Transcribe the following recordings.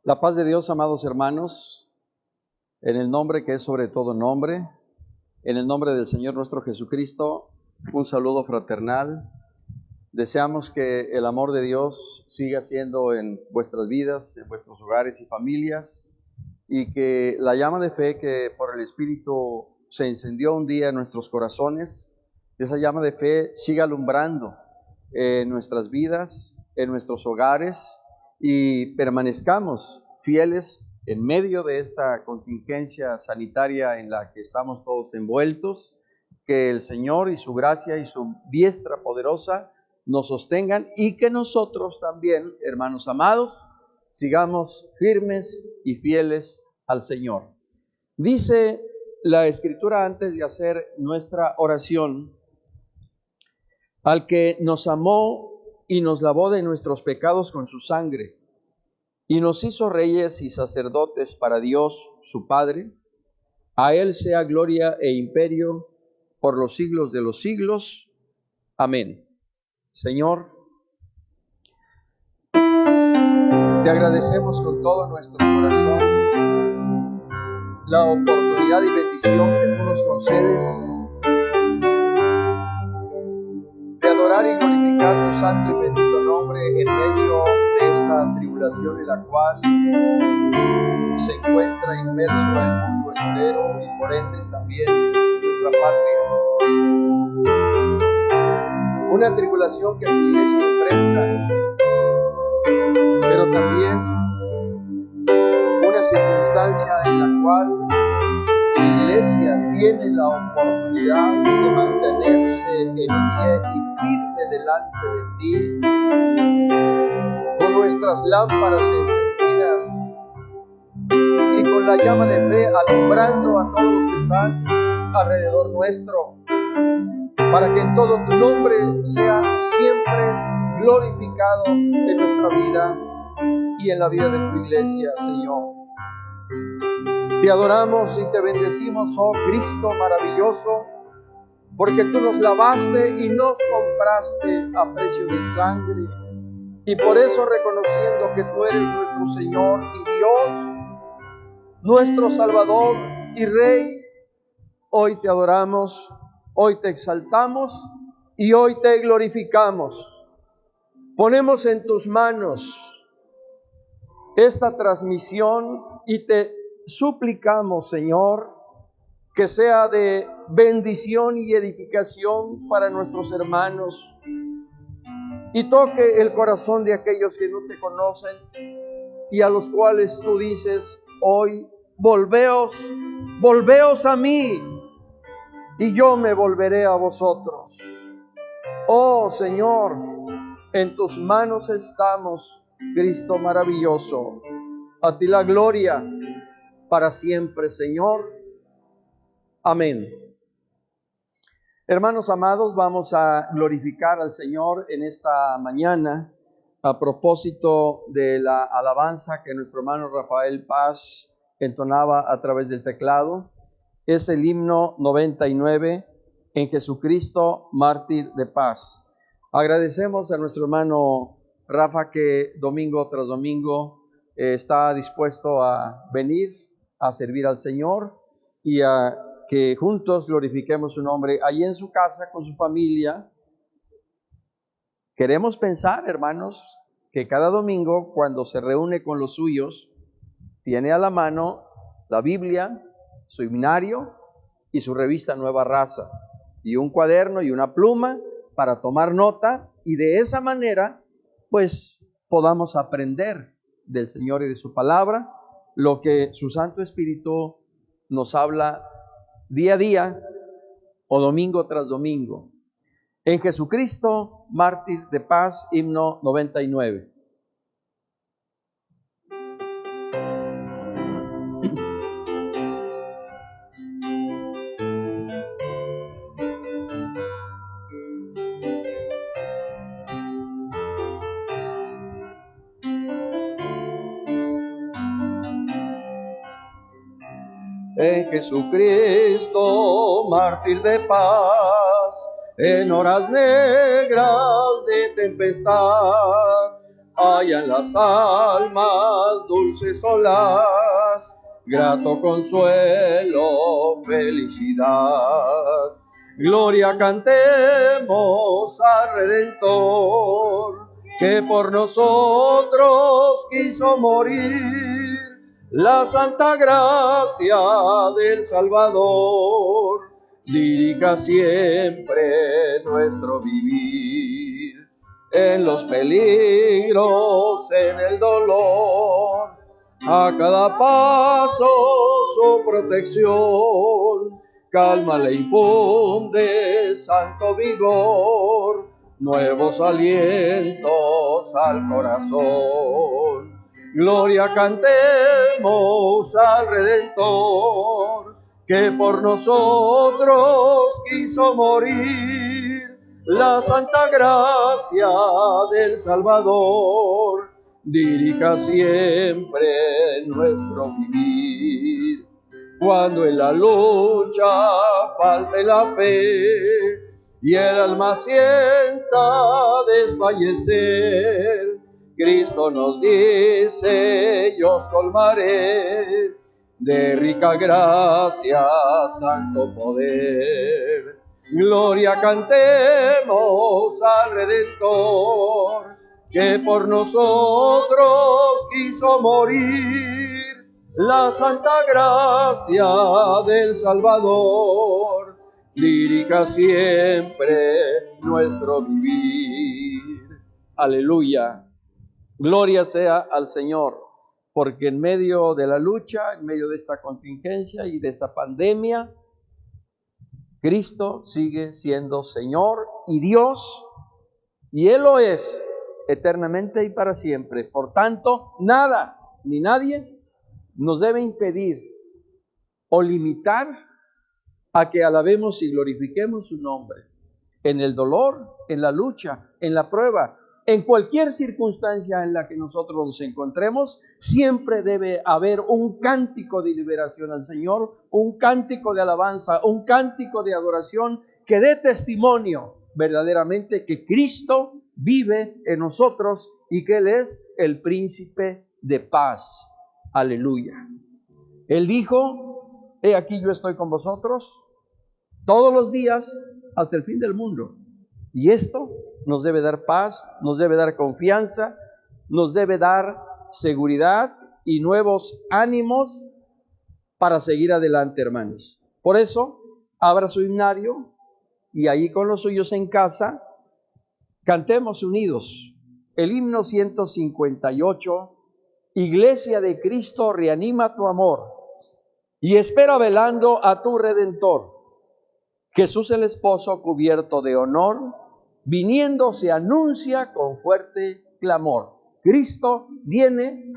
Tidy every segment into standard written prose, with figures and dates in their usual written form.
La paz de Dios, amados hermanos, en el nombre que es sobre todo nombre, en el nombre del Señor nuestro Jesucristo, un saludo fraternal. Deseamos que el amor de Dios siga siendo en vuestras vidas, en vuestros hogares y familias, y que la llama de fe que por el Espíritu se encendió un día en nuestros corazones, esa llama de fe siga alumbrando en nuestras vidas, en nuestros hogares, y permanezcamos fieles en medio de esta contingencia sanitaria en la que estamos todos envueltos. Que el Señor y su gracia y su diestra poderosa nos sostengan, y que nosotros también, hermanos amados, sigamos firmes y fieles al Señor. Dice la Escritura, antes de hacer nuestra oración: al que nos amó y nos lavó de nuestros pecados con su sangre, y nos hizo reyes y sacerdotes para Dios su Padre, a Él sea gloria e imperio por los siglos de los siglos. Amén. Señor, te agradecemos con todo nuestro corazón la oportunidad y bendición que tú nos concedes de adorar y glorificar tu santo y bendito nombre en medio de esta tribulación en la cual se encuentra inmerso el mundo entero y por ende también nuestra patria. Una tribulación que tu iglesia enfrenta, pero también una circunstancia en la cual la iglesia tiene la oportunidad de mantenerse en pie y firme delante de ti, con nuestras lámparas encendidas y con la llama de fe alumbrando a todos los que están alrededor nuestro, para que en todo tu nombre sea siempre glorificado en nuestra vida y en la vida de tu iglesia, Señor. Te adoramos y te bendecimos, oh Cristo maravilloso, porque tú nos lavaste y nos compraste a precio de sangre. Y por eso, reconociendo que tú eres nuestro Señor y Dios, nuestro Salvador y Rey, hoy te adoramos, hoy te exaltamos y hoy te glorificamos. Ponemos en tus manos esta transmisión y te suplicamos, Señor, que sea de bendición y edificación para nuestros hermanos y toque el corazón de aquellos que no te conocen y a los cuales tú dices hoy: volveos a mí y yo me volveré a vosotros. Oh Señor, en tus manos estamos, Cristo maravilloso. A ti la gloria para siempre, Señor. Amén. Hermanos amados, vamos a glorificar al Señor en esta mañana a propósito de la alabanza que nuestro hermano Rafael Paz entonaba a través del teclado. Es el himno 99, En Jesucristo, mártir de paz. Agradecemos a nuestro hermano Rafa que domingo tras domingo está dispuesto a venir a servir al Señor y a que juntos glorifiquemos su nombre allí en su casa con su familia. Queremos pensar, hermanos, que cada domingo cuando se reúne con los suyos, tiene a la mano la Biblia, su himnario y su revista Nueva Raza, y un cuaderno y una pluma para tomar nota, y de esa manera pues podamos aprender del Señor y de su palabra lo que su Santo Espíritu nos habla día a día o domingo tras domingo. En Jesucristo, mártir de paz, himno 99. En Jesucristo, mártir de paz, en horas negras de tempestad, hallan las almas dulce solaz, grato consuelo, felicidad. Gloria cantemos al Redentor, que por nosotros quiso morir. La santa gracia del Salvador dirija siempre nuestro vivir. En los peligros, en el dolor, a cada paso su protección. Calma le infunde santo vigor, nuevos alientos al corazón. Gloria cantemos al Redentor, que por nosotros quiso morir. La santa gracia del Salvador dirija siempre nuestro vivir. Cuando en la lucha falte la fe y el alma sienta desfallecer, Cristo nos dice: yo os colmaré de rica gracia, santo poder. Gloria cantemos al Redentor, que por nosotros quiso morir. La santa gracia del Salvador dirija siempre nuestro vivir. Aleluya. Gloria sea al Señor, porque en medio de la lucha, en medio de esta contingencia y de esta pandemia, Cristo sigue siendo Señor y Dios, y Él lo es eternamente y para siempre. Por tanto, nada ni nadie nos debe impedir o limitar a que alabemos y glorifiquemos su nombre. En el dolor, en la lucha, en la prueba, en cualquier circunstancia en la que nosotros nos encontremos, siempre debe haber un cántico de liberación al Señor, un cántico de alabanza, un cántico de adoración que dé testimonio verdaderamente que Cristo vive en nosotros y que Él es el príncipe de paz. Aleluya. Él dijo: he aquí yo estoy con vosotros todos los días hasta el fin del mundo. Y esto nos debe dar paz, nos debe dar confianza, nos debe dar seguridad y nuevos ánimos para seguir adelante, hermanos. Por eso, abra su himnario y ahí con los suyos en casa, cantemos unidos el himno 158, Iglesia de Cristo, reanima tu amor y espera velando a tu Redentor. Jesús el esposo cubierto de honor, viniendo se anuncia con fuerte clamor. Cristo viene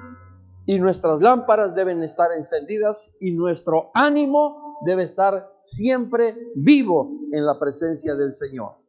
y nuestras lámparas deben estar encendidas y nuestro ánimo debe estar siempre vivo en la presencia del Señor.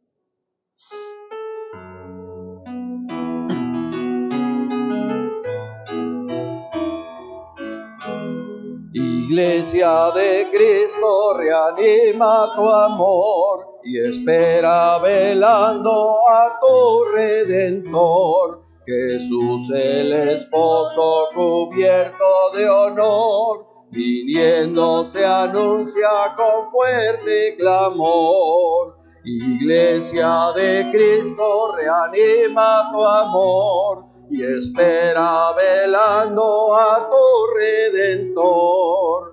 Iglesia de Cristo, reanima tu amor y espera velando a tu Redentor. Jesús el esposo cubierto de honor, viniendo se anuncia con fuerte clamor. Iglesia de Cristo, reanima tu amor y espera velando a tu Redentor.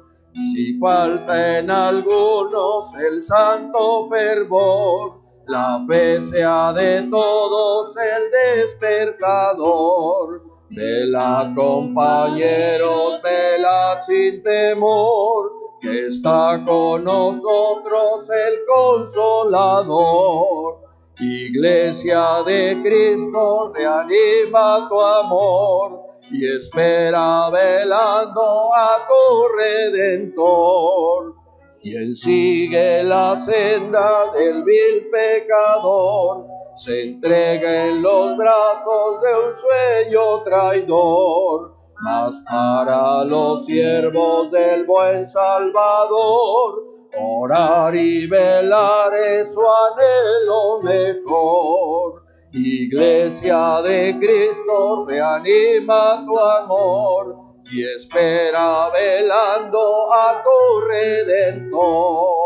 Si falta en algunos el santo fervor, la fe sea de todos el despertador. Velad, compañeros, velad sin temor, que está con nosotros el Consolador. Iglesia de Cristo, reanima tu amor y espera velando a tu Redentor. Quien sigue la senda del vil pecador, se entrega en los brazos de un sueño traidor. Mas para los siervos del buen Salvador, Orar y velar es su anhelo mejor. Iglesia de Cristo, reanima tu amor y espera velando a tu Redentor.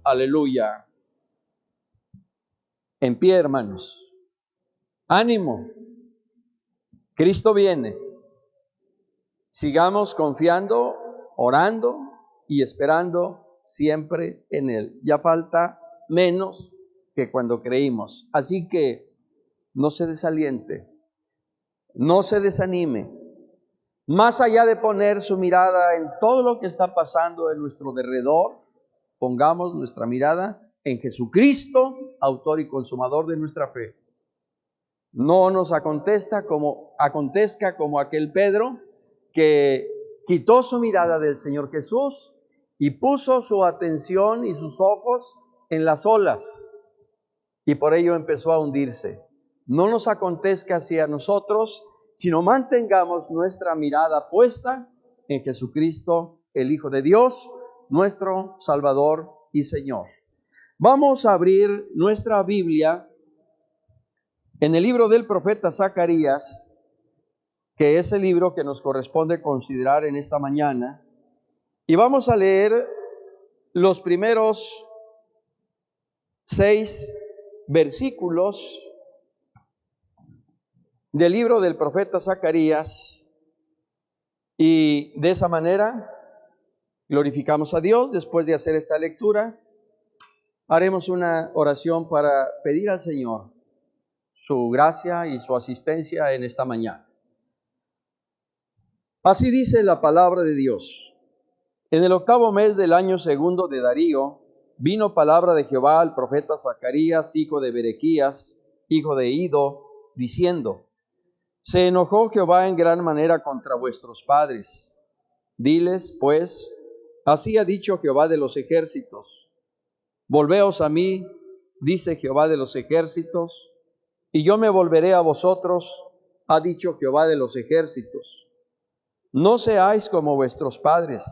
Aleluya. En pie, hermanos. Ánimo. Cristo viene. Sigamos confiando, orando y esperando siempre en Él. Ya falta menos que cuando creímos. Así que no se desaliente, no se desanime. Más allá de poner su mirada en todo lo que está pasando en nuestro derredor, pongamos nuestra mirada en Jesucristo, autor y consumador de nuestra fe. No nos acontezca como aquel Pedro que quitó su mirada del Señor Jesús y puso su atención y sus ojos en las olas, y por ello empezó a hundirse. No nos acontezca así a nosotros, sino mantengamos nuestra mirada puesta en Jesucristo, el Hijo de Dios, nuestro Salvador y Señor. Vamos a abrir nuestra Biblia en el libro del profeta Zacarías, que es el libro que nos corresponde considerar en esta mañana, y vamos a leer los primeros 6 versículos del libro del profeta Zacarías, y de esa manera glorificamos a Dios. Después de hacer esta lectura, haremos una oración para pedir al Señor su gracia y su asistencia en esta mañana. Así dice la palabra de Dios. En el 8º mes del año 2 de Darío, vino palabra de Jehová al profeta Zacarías, hijo de Berequías, hijo de Ido, diciendo: Se enojó Jehová en gran manera contra vuestros padres. Diles, pues, así ha dicho Jehová de los ejércitos: Volveos a mí, dice Jehová de los ejércitos, y yo me volveré a vosotros, ha dicho Jehová de los ejércitos. No seáis como vuestros padres,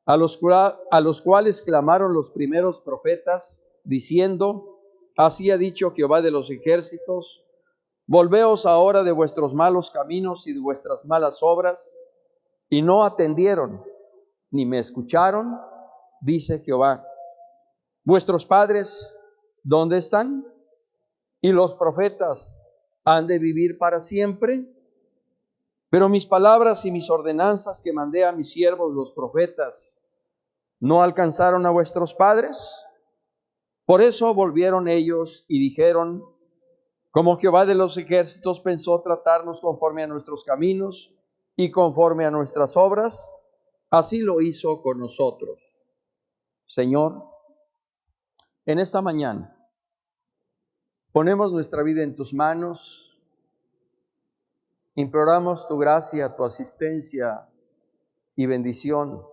a los cuales clamaron los primeros profetas, diciendo: Así ha dicho Jehová de los ejércitos: Volveos ahora de vuestros malos caminos y de vuestras malas obras. Y no atendieron, ni me escucharon, dice Jehová. Vuestros padres, ¿dónde están? ¿Y los profetas han de vivir para siempre? Pero mis palabras y mis ordenanzas que mandé a mis siervos los profetas, ¿no alcanzaron a vuestros padres? Por eso volvieron ellos y dijeron: Como Jehová de los ejércitos pensó tratarnos conforme a nuestros caminos y conforme a nuestras obras, así lo hizo con nosotros. Señor, en esta mañana ponemos nuestra vida en tus manos. Imploramos tu gracia, tu asistencia y bendición.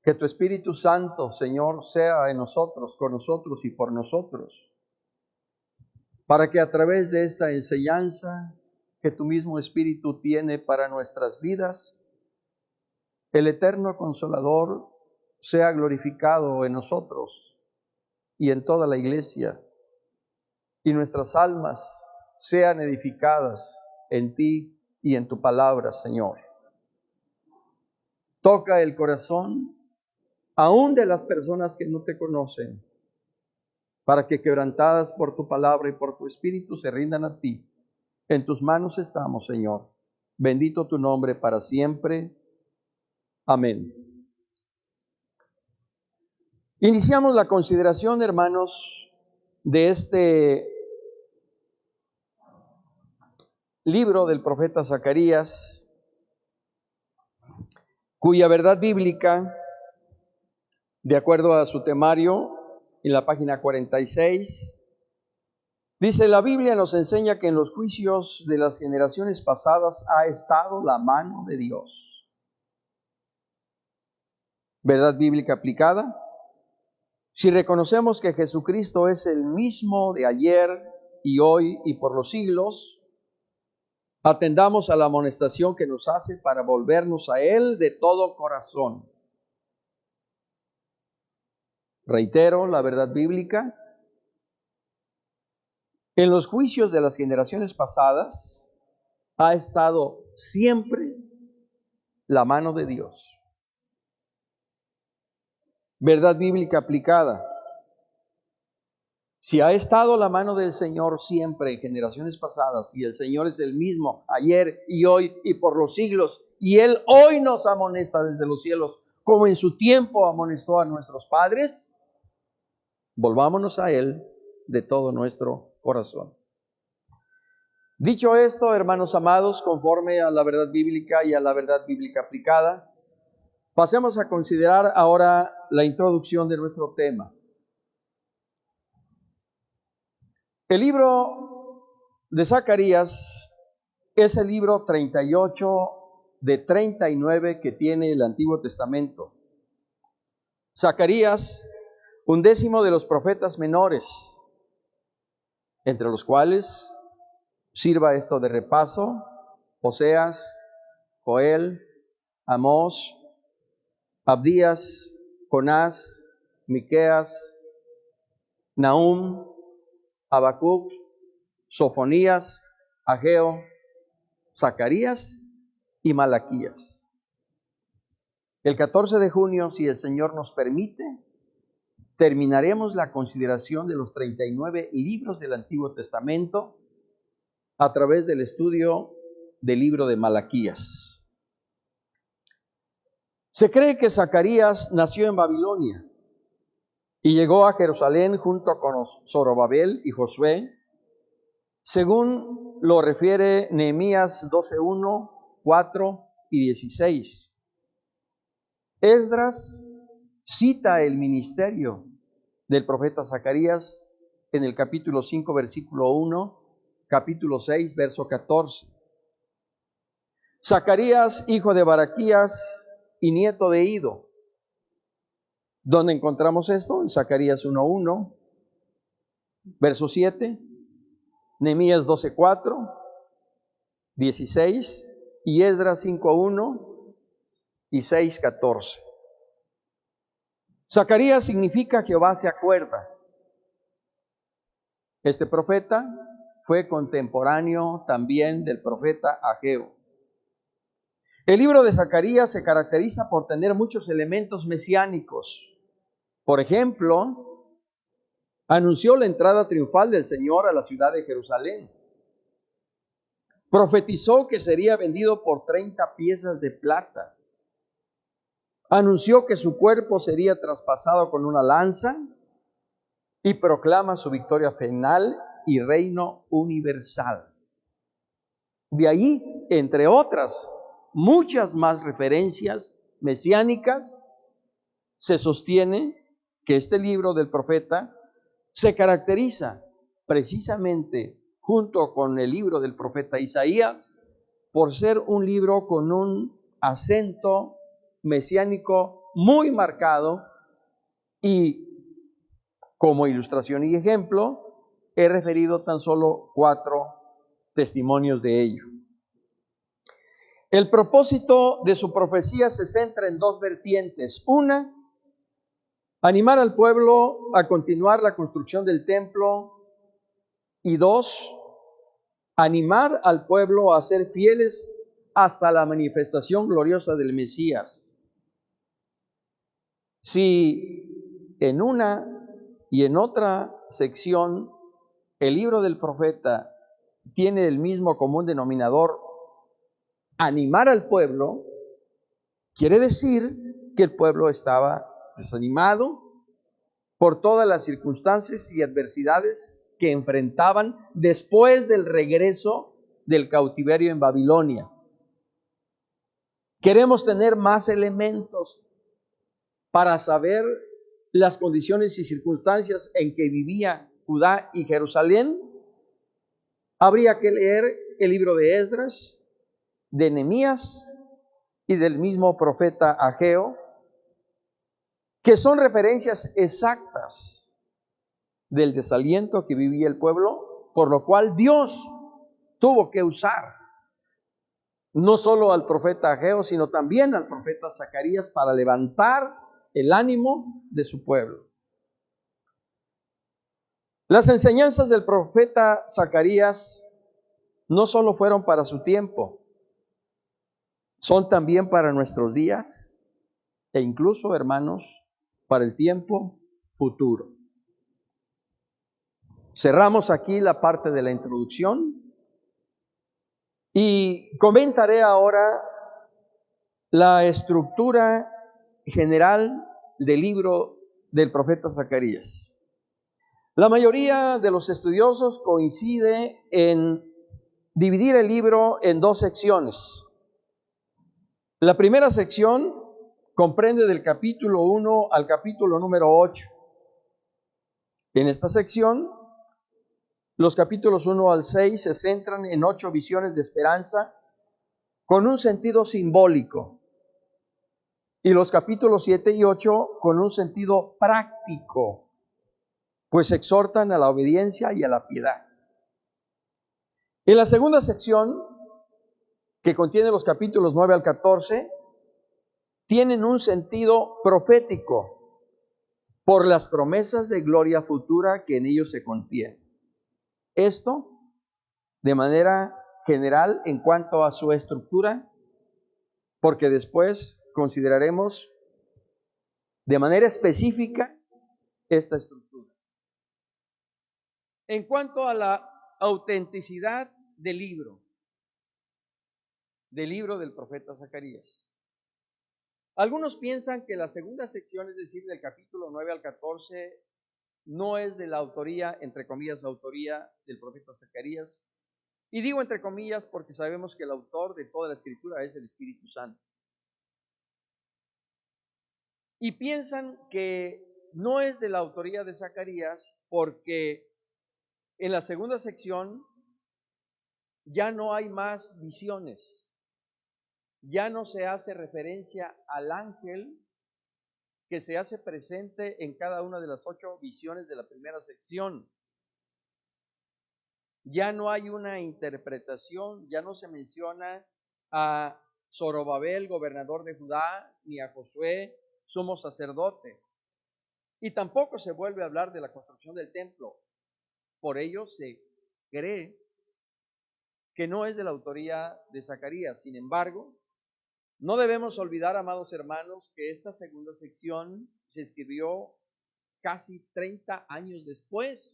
Que tu Espíritu Santo, Señor, sea en nosotros, con nosotros y por nosotros, para que a través de esta enseñanza que tu mismo Espíritu tiene para nuestras vidas, el eterno Consolador sea glorificado en nosotros y en toda la iglesia, y nuestras almas sean edificadas en ti y en tu palabra, Señor. Toca el corazón aún de las personas que no te conocen, para que, quebrantadas por tu palabra y por tu Espíritu, se rindan a ti. En tus manos estamos, Señor. Bendito tu nombre para siempre. Amén. Iniciamos la consideración, hermanos, de este libro del profeta Zacarías, cuya verdad bíblica, de acuerdo a su temario, en la página 46, dice: la Biblia nos enseña que en los juicios de las generaciones pasadas ha estado la mano de Dios. ¿Verdad bíblica aplicada? Si reconocemos que Jesucristo es el mismo de ayer y hoy y por los siglos, atendamos a la amonestación que nos hace para volvernos a Él de todo corazón. Reitero la verdad bíblica. En los juicios de las generaciones pasadas ha estado siempre la mano de Dios. Verdad bíblica aplicada. Si ha estado la mano del Señor siempre en generaciones pasadas, y el Señor es el mismo ayer y hoy y por los siglos, y Él hoy nos amonesta desde los cielos, como en su tiempo amonestó a nuestros padres, volvámonos a Él de todo nuestro corazón. Dicho esto, hermanos amados, conforme a la verdad bíblica y a la verdad bíblica aplicada, pasemos a considerar ahora la introducción de nuestro tema. El libro de Zacarías es el libro 38 de 39 que tiene el Antiguo Testamento. Zacarías, 11º de los profetas menores, entre los cuales sirva esto de repaso: Oseas, Joel, Amós, Abdías, Jonás, Miqueas, Nahum, Habacuc, Sofonías, Ageo, Zacarías y Malaquías. El 14 de junio, si el Señor nos permite, terminaremos la consideración de los 39 libros del Antiguo Testamento a través del estudio del libro de Malaquías. Se cree que Zacarías nació en Babilonia y llegó a Jerusalén junto con Zorobabel y Josué, según lo refiere Nehemías 12:1, 4 y 16. Esdras cita el ministerio del profeta Zacarías en el capítulo 5, versículo 1, capítulo 6, verso 14. Zacarías, hijo de Baraquías y nieto de Ido. ¿Dónde encontramos esto? En Zacarías 1:1, verso 7, Nehemías 12:4, 16 y Esdras 5:1 y 6:14. Zacarías significa Jehová se acuerda. Este profeta fue contemporáneo también del profeta Ageo. El libro de Zacarías se caracteriza por tener muchos elementos mesiánicos. Por ejemplo, anunció la entrada triunfal del Señor a la ciudad de Jerusalén. Profetizó que sería vendido por 30 piezas de plata. Anunció que su cuerpo sería traspasado con una lanza y proclama su victoria final y reino universal. De ahí, entre otras, muchas más referencias mesiánicas, se sostiene que este libro del profeta se caracteriza precisamente junto con el libro del profeta Isaías por ser un libro con un acento mesiánico muy marcado, y como ilustración y ejemplo he referido tan solo 4 testimonios de ello. El propósito de su profecía se centra en 2 vertientes. Una, animar al pueblo a continuar la construcción del templo, y 2, animar al pueblo a ser fieles hasta la manifestación gloriosa del Mesías. Si en una y en otra sección el libro del profeta tiene el mismo común denominador, animar al pueblo, quiere decir que el pueblo estaba desanimado por todas las circunstancias y adversidades que enfrentaban después del regreso del cautiverio en Babilonia. Queremos tener más elementos para saber las condiciones y circunstancias en que vivía Judá y Jerusalén. Habría que leer el libro de Esdras, de Nehemías y del mismo profeta Ageo, que son referencias exactas del desaliento que vivía el pueblo, por lo cual Dios tuvo que usar no solo al profeta Ageo, sino también al profeta Zacarías para levantar el ánimo de su pueblo. Las enseñanzas del profeta Zacarías no solo fueron para su tiempo, son también para nuestros días e incluso, hermanos, para el tiempo futuro. Cerramos aquí la parte de la introducción y comentaré ahora la estructura general del libro del profeta Zacarías. La mayoría de los estudiosos coincide en dividir el libro en dos secciones. La primera sección comprende del capítulo 1 al capítulo número 8. En esta sección, los capítulos 1 al 6 se centran en 8 visiones de esperanza con un sentido simbólico, y los capítulos 7 y 8 con un sentido práctico, pues exhortan a la obediencia y a la piedad. En la segunda sección, que contiene los capítulos 9 al 14, tienen un sentido profético por las promesas de gloria futura que en ellos se contienen. Esto, de manera general, en cuanto a su estructura, porque después consideraremos de manera específica esta estructura. En cuanto a la autenticidad del libro del profeta Zacarías, algunos piensan que la segunda sección, es decir, del capítulo 9 al 14, no es de la autoría, entre comillas, autoría del profeta Zacarías. Y digo entre comillas porque sabemos que el autor de toda la escritura es el Espíritu Santo. Y piensan que no es de la autoría de Zacarías porque en la segunda sección ya no hay más visiones. Ya no se hace referencia al ángel que se hace presente en cada una de las 8 visiones de la primera sección. Ya no hay una interpretación, ya no se menciona a Zorobabel, gobernador de Judá, ni a Josué, sumo sacerdote. Y tampoco se vuelve a hablar de la construcción del templo. Por ello se cree que no es de la autoría de Zacarías. Sin embargo, no debemos olvidar, amados hermanos, que esta segunda sección se escribió casi 30 años después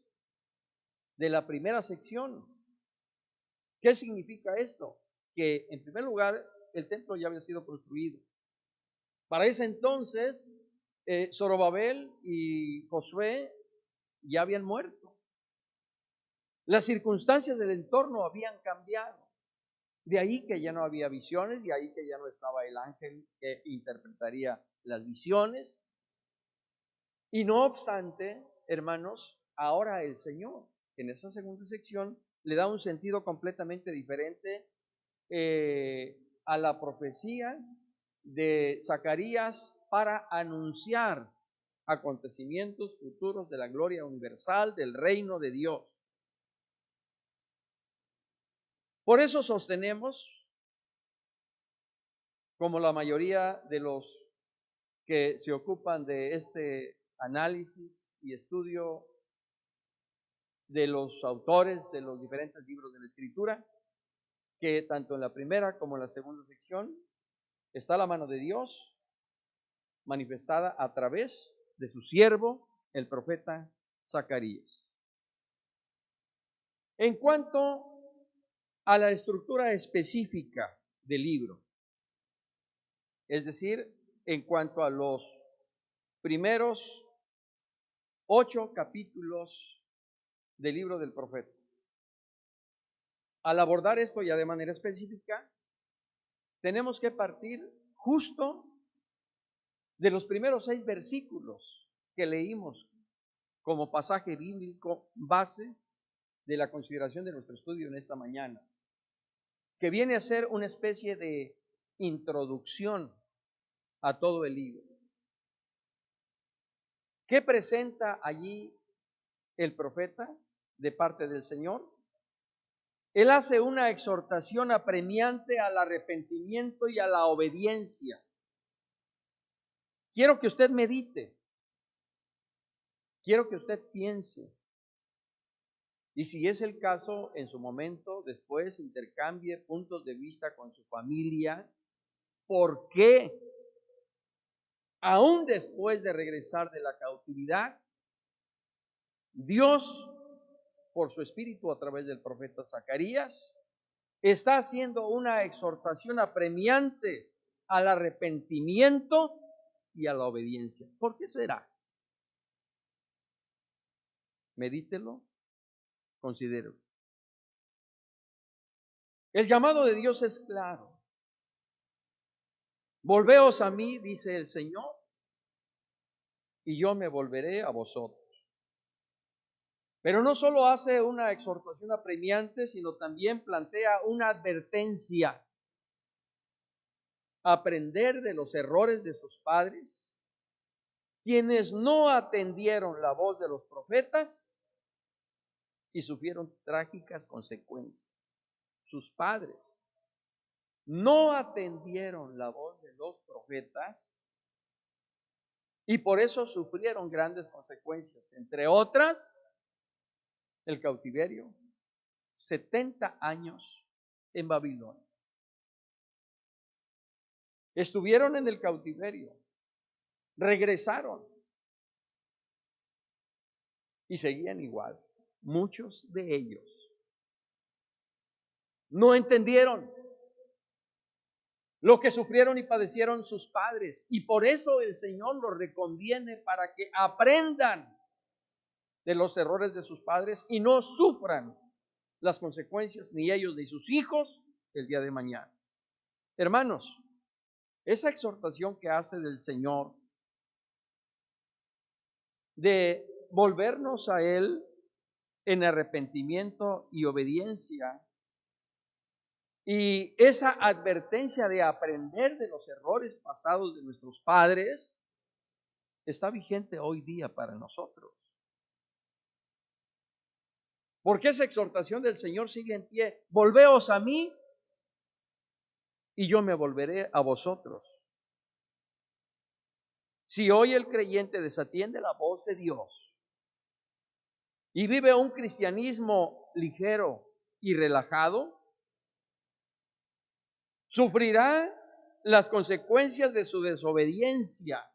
de la primera sección. ¿Qué significa esto? Que en primer lugar el templo ya había sido construido. Para ese entonces, Zorobabel y Josué ya habían muerto. Las circunstancias del entorno habían cambiado. De ahí que ya no había visiones, de ahí que ya no estaba el ángel que interpretaría las visiones. Y no obstante, hermanos, ahora el Señor, en esa segunda sección, le da un sentido completamente diferente a la profecía de Zacarías para anunciar acontecimientos futuros de la gloria universal del reino de Dios. Por eso sostenemos, como la mayoría de los que se ocupan de este análisis y estudio de los autores de los diferentes libros de la Escritura, que tanto en la primera como en la segunda sección está la mano de Dios manifestada a través de su siervo, el profeta Zacarías. En cuanto a la estructura específica del libro, es decir, en cuanto a los primeros 8 capítulos del libro del profeta. Al abordar esto ya de manera específica, tenemos que partir justo de los primeros 6 versículos que leímos como pasaje bíblico base de la consideración de nuestro estudio en esta mañana, que viene a ser una especie de introducción a todo el libro. ¿Qué presenta allí el profeta de parte del Señor? Él hace una exhortación apremiante al arrepentimiento y a la obediencia. Quiero que usted medite, quiero que usted piense Y si es el caso, en su momento, después intercambie puntos de vista con su familia. ¿Por qué? Aún después de regresar de la cautividad, Dios, por su espíritu a través del profeta Zacarías, está haciendo una exhortación apremiante al arrepentimiento y a la obediencia. ¿Por qué será? Medítelo, considérelo. El llamado de Dios es claro. Volveos a mí, dice el Señor, y yo me volveré a vosotros. Pero no solo hace una exhortación apremiante, sino también plantea una advertencia. Aprender de los errores de sus padres, quienes no atendieron la voz de los profetas y sufrieron trágicas consecuencias. Sus padres no atendieron la voz de los profetas y por eso sufrieron grandes consecuencias, entre otras, el cautiverio, 70 años en Babilonia. Estuvieron en el cautiverio, regresaron y seguían igual. Muchos de ellos no entendieron lo que sufrieron y padecieron sus padres, y por eso el Señor los reconviene para que aprendan de los errores de sus padres y no sufran las consecuencias ni ellos ni sus hijos el día de mañana. Hermanos, esa exhortación que hace del Señor de volvernos a Él en arrepentimiento y obediencia, y esa advertencia de aprender de los errores pasados de nuestros padres, está vigente hoy día para nosotros. Porque esa exhortación del Señor sigue en pie. Volveos a mí y yo me volveré a vosotros. Si hoy el creyente desatiende la voz de Dios y vive un cristianismo ligero y relajado, sufrirá las consecuencias de su desobediencia.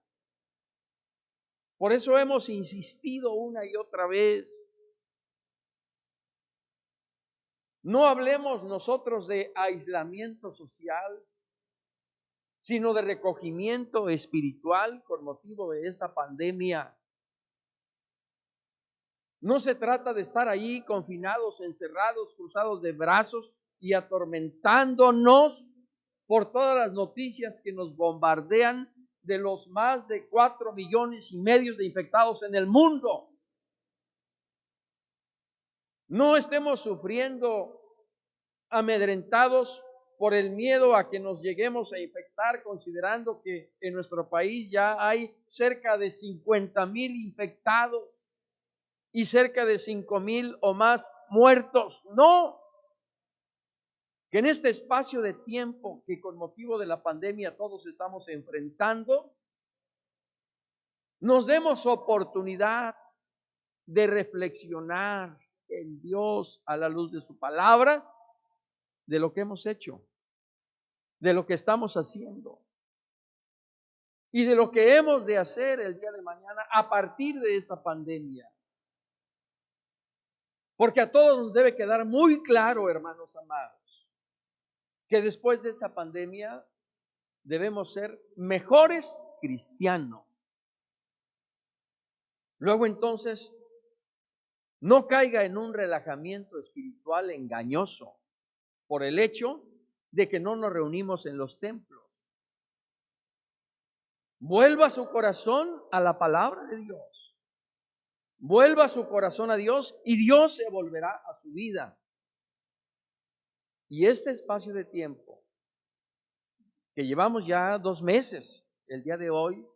Por eso hemos insistido una y otra vez. No hablemos nosotros de aislamiento social, sino de recogimiento espiritual con motivo de esta pandemia. No se trata de estar ahí confinados, encerrados, cruzados de brazos y atormentándonos por todas las noticias que nos bombardean de los más de 4,5 millones de infectados en el mundo. No estemos sufriendo amedrentados por el miedo a que nos lleguemos a infectar, considerando que en nuestro país ya hay cerca de 50,000 infectados y cerca de 5,000 o más muertos. No, que en este espacio de tiempo que con motivo de la pandemia todos estamos enfrentando, nos demos oportunidad de reflexionar en Dios a la luz de su palabra, de lo que hemos hecho, de lo que estamos haciendo y de lo que hemos de hacer el día de mañana a partir de esta pandemia. Porque a todos nos debe quedar muy claro, hermanos amados, que después de esta pandemia debemos ser mejores cristianos. Luego entonces, no caiga en un relajamiento espiritual engañoso por el hecho de que no nos reunimos en los templos. Vuelva su corazón a la palabra de Dios. Vuelva su corazón a Dios y Dios se volverá a su vida. Y este espacio de tiempo, que llevamos ya 2 meses, el día de hoy,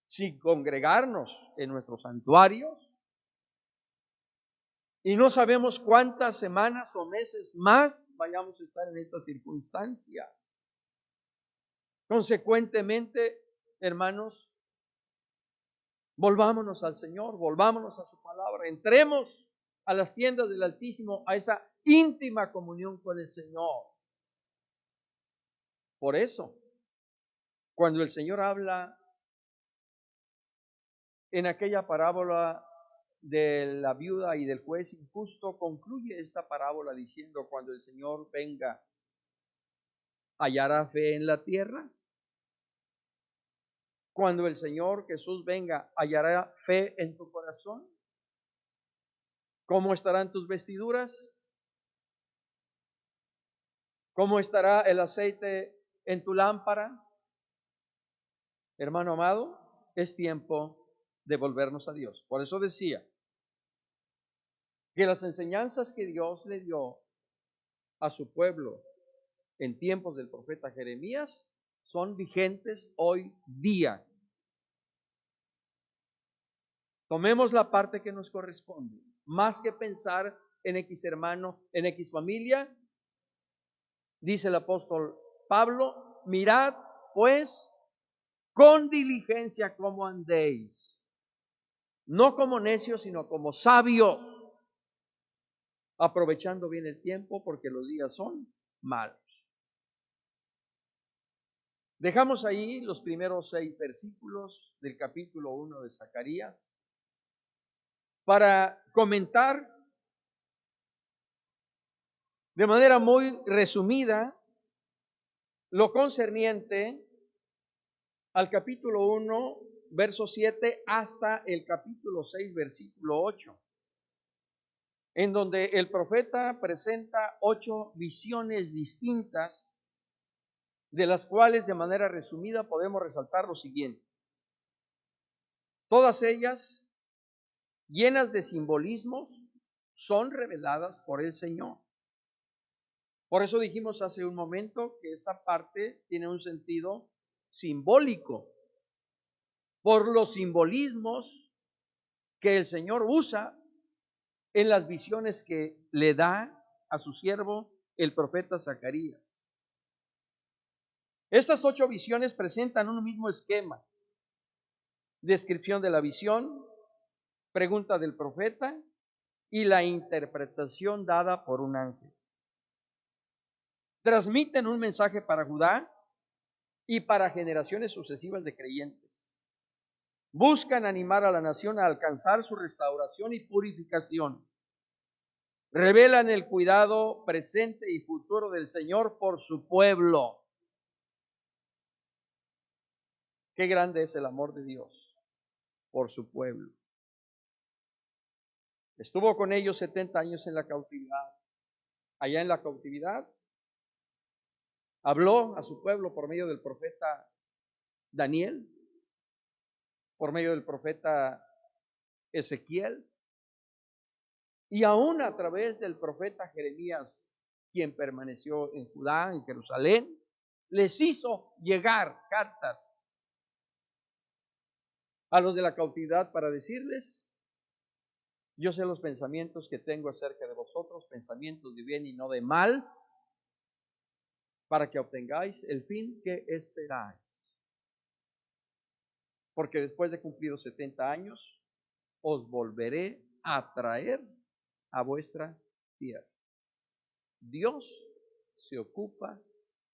sin congregarnos en nuestros santuarios, y no sabemos cuántas semanas o meses más vayamos a estar en esta circunstancia. Consecuentemente, hermanos, volvámonos al Señor, volvámonos a su palabra, entremos a las tiendas del Altísimo, a esa íntima comunión con el Señor. Por eso, cuando el Señor habla en aquella parábola de la viuda y del juez injusto, concluye esta parábola diciendo: cuando el Señor venga, ¿hallará fe en la tierra? Cuando el Señor Jesús venga, ¿hallará fe en tu corazón? ¿Cómo estarán tus vestiduras? ¿Cómo estará el aceite en tu lámpara? Hermano amado, es tiempo de volvernos a Dios. Por eso decía que las enseñanzas que Dios le dio a su pueblo en tiempos del profeta Jeremías son vigentes hoy día. Tomemos la parte que nos corresponde. Más que pensar en X hermano, en X familia, dice el apóstol Pablo: mirad pues con diligencia cómo andéis, no como necios, sino como sabios, aprovechando bien el tiempo, porque los días son malos. Dejamos ahí los primeros 6 versículos del capítulo 1 de Zacarías para comentar de manera muy resumida lo concerniente al capítulo 1, verso 7, hasta el capítulo 6, versículo 8, en donde el profeta presenta 8 visiones distintas, de las cuales de manera resumida podemos resaltar lo siguiente. Todas ellas, llenas de simbolismos, son reveladas por el Señor. Por eso dijimos hace un momento que esta parte tiene un sentido simbólico, por los simbolismos que el Señor usa en las visiones que le da a su siervo el profeta Zacarías. Estas 8 visiones presentan un mismo esquema: descripción de la visión, pregunta del profeta y la interpretación dada por un ángel. Transmiten un mensaje para Judá y para generaciones sucesivas de creyentes. Buscan animar a la nación a alcanzar su restauración y purificación. Revelan el cuidado presente y futuro del Señor por su pueblo. Qué grande es el amor de Dios por su pueblo. Estuvo con ellos 70 años en la cautividad. Allá en la cautividad habló a su pueblo por medio del profeta Daniel, por medio del profeta Ezequiel, y aún a través del profeta Jeremías, quien permaneció en Judá, en Jerusalén, les hizo llegar cartas a los de la cautividad para decirles: yo sé los pensamientos que tengo acerca de vosotros, pensamientos de bien y no de mal, para que obtengáis el fin que esperáis. Porque después de cumplidos 70 años, os volveré a traer a vuestra tierra. Dios se ocupa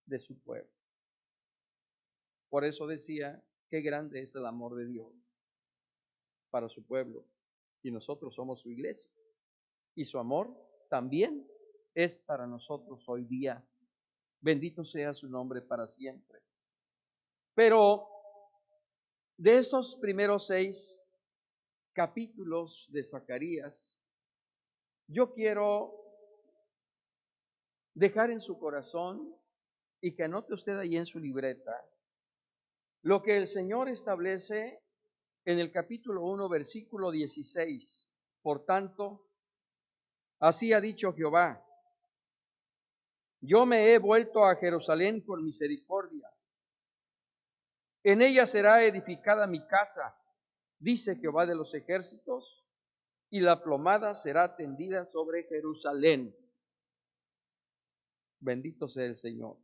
de su pueblo. Por eso decía, qué grande es el amor de Dios para su pueblo. Y nosotros somos su iglesia. Y su amor también es para nosotros hoy día. Bendito sea su nombre para siempre. Pero de esos primeros 6 capítulos de Zacarías, yo quiero dejar en su corazón y que anote usted ahí en su libreta lo que el Señor establece en el capítulo 1, versículo 16. Por tanto, así ha dicho Jehová: yo me he vuelto a Jerusalén con misericordia. En ella será edificada mi casa, dice Jehová de los ejércitos, y la plomada será tendida sobre Jerusalén. Bendito sea el Señor.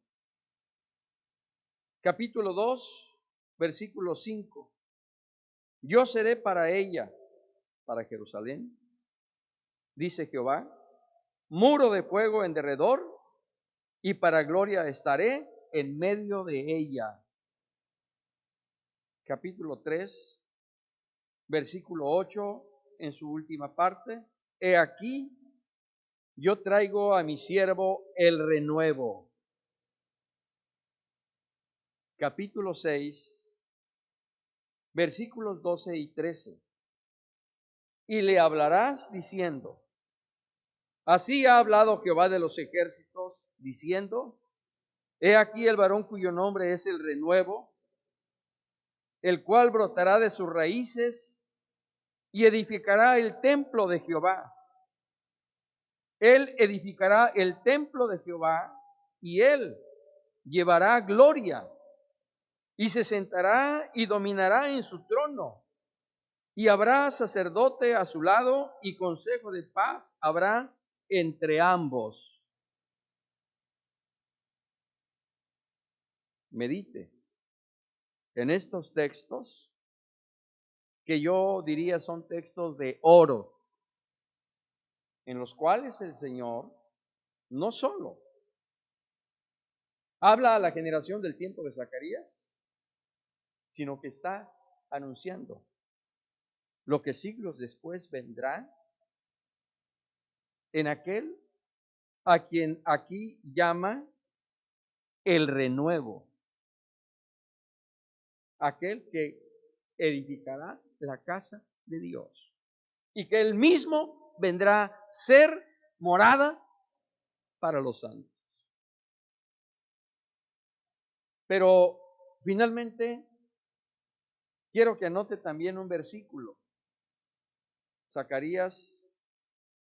Capítulo 2, versículo 5. Yo seré para ella, para Jerusalén, dice Jehová, muro de fuego en derredor, y para gloria estaré en medio de ella. Capítulo 3, versículo 8, en su última parte. He aquí, yo traigo a mi siervo el renuevo. Capítulo 6, versículos 12 y 13. Y le hablarás diciendo, así ha hablado Jehová de los ejércitos, diciendo, he aquí el varón cuyo nombre es el renuevo, el cual brotará de sus raíces y edificará el templo de Jehová. Él edificará el templo de Jehová y él llevará gloria y se sentará y dominará en su trono. Y habrá sacerdote a su lado y consejo de paz habrá entre ambos. Medite en estos textos que yo diría son textos de oro, en los cuales el Señor no solo habla a la generación del tiempo de Zacarías, sino que está anunciando lo que siglos después vendrá en aquel a quien aquí llama el renuevo, aquel que edificará la casa de Dios y que él mismo vendrá a ser morada para los santos. Pero finalmente quiero que anote también un versículo, Zacarías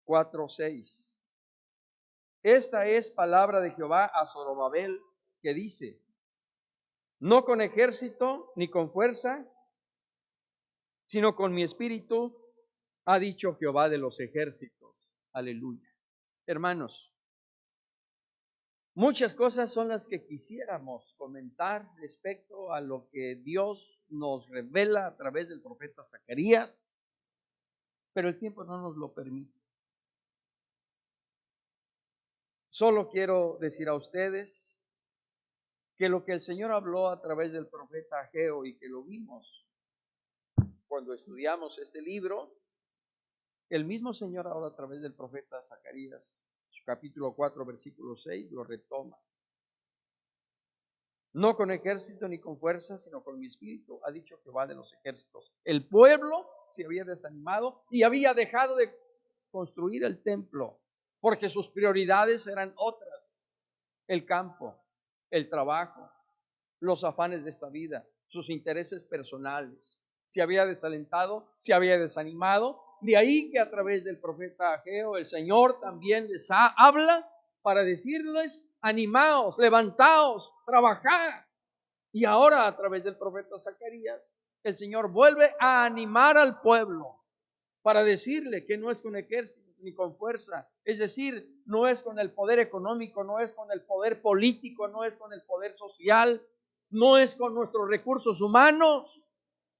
4:6. Esta es palabra de Jehová a Zorobabel, que dice, no con ejército ni con fuerza, sino con mi espíritu, ha dicho Jehová de los ejércitos. Aleluya. Hermanos, muchas cosas son las que quisiéramos comentar respecto a lo que Dios nos revela a través del profeta Zacarías, pero el tiempo no nos lo permite. Solo quiero decir a ustedes que lo que el Señor habló a través del profeta Ageo y que lo vimos cuando estudiamos este libro, el mismo Señor ahora a través del profeta Zacarías, capítulo 4, versículo 6, lo retoma. No con ejército ni con fuerza, sino con mi espíritu, ha dicho Jehová de los ejércitos. El pueblo se había desanimado y había dejado de construir el templo, porque sus prioridades eran otras: el campo, el trabajo, los afanes de esta vida, sus intereses personales. Se había desalentado, se había desanimado. De ahí que a través del profeta Ageo el Señor también les habla para decirles: animaos, levantaos, trabajad. Y ahora a través del profeta Zacarías el Señor vuelve a animar al pueblo para decirle que no es con ejército ni con fuerza, es decir, no es con el poder económico, no es con el poder político, no es con el poder social, no es con nuestros recursos humanos,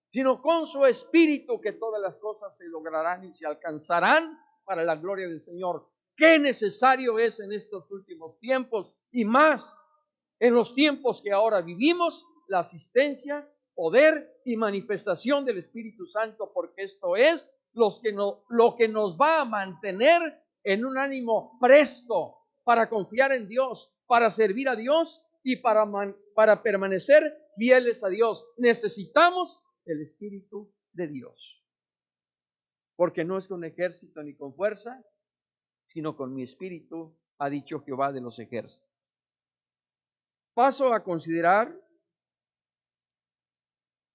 sino con su espíritu que todas las cosas se lograrán y se alcanzarán para la gloria del Señor. Qué necesario es en estos últimos tiempos y más en los tiempos que ahora vivimos, la asistencia, poder y manifestación del Espíritu Santo, porque esto es lo que nos va a mantener en un ánimo presto para confiar en Dios, para servir a Dios y para permanecer fieles a Dios. Necesitamos el Espíritu de Dios, porque no es con ejército ni con fuerza, sino con mi espíritu, ha dicho Jehová de los ejércitos. Paso a considerar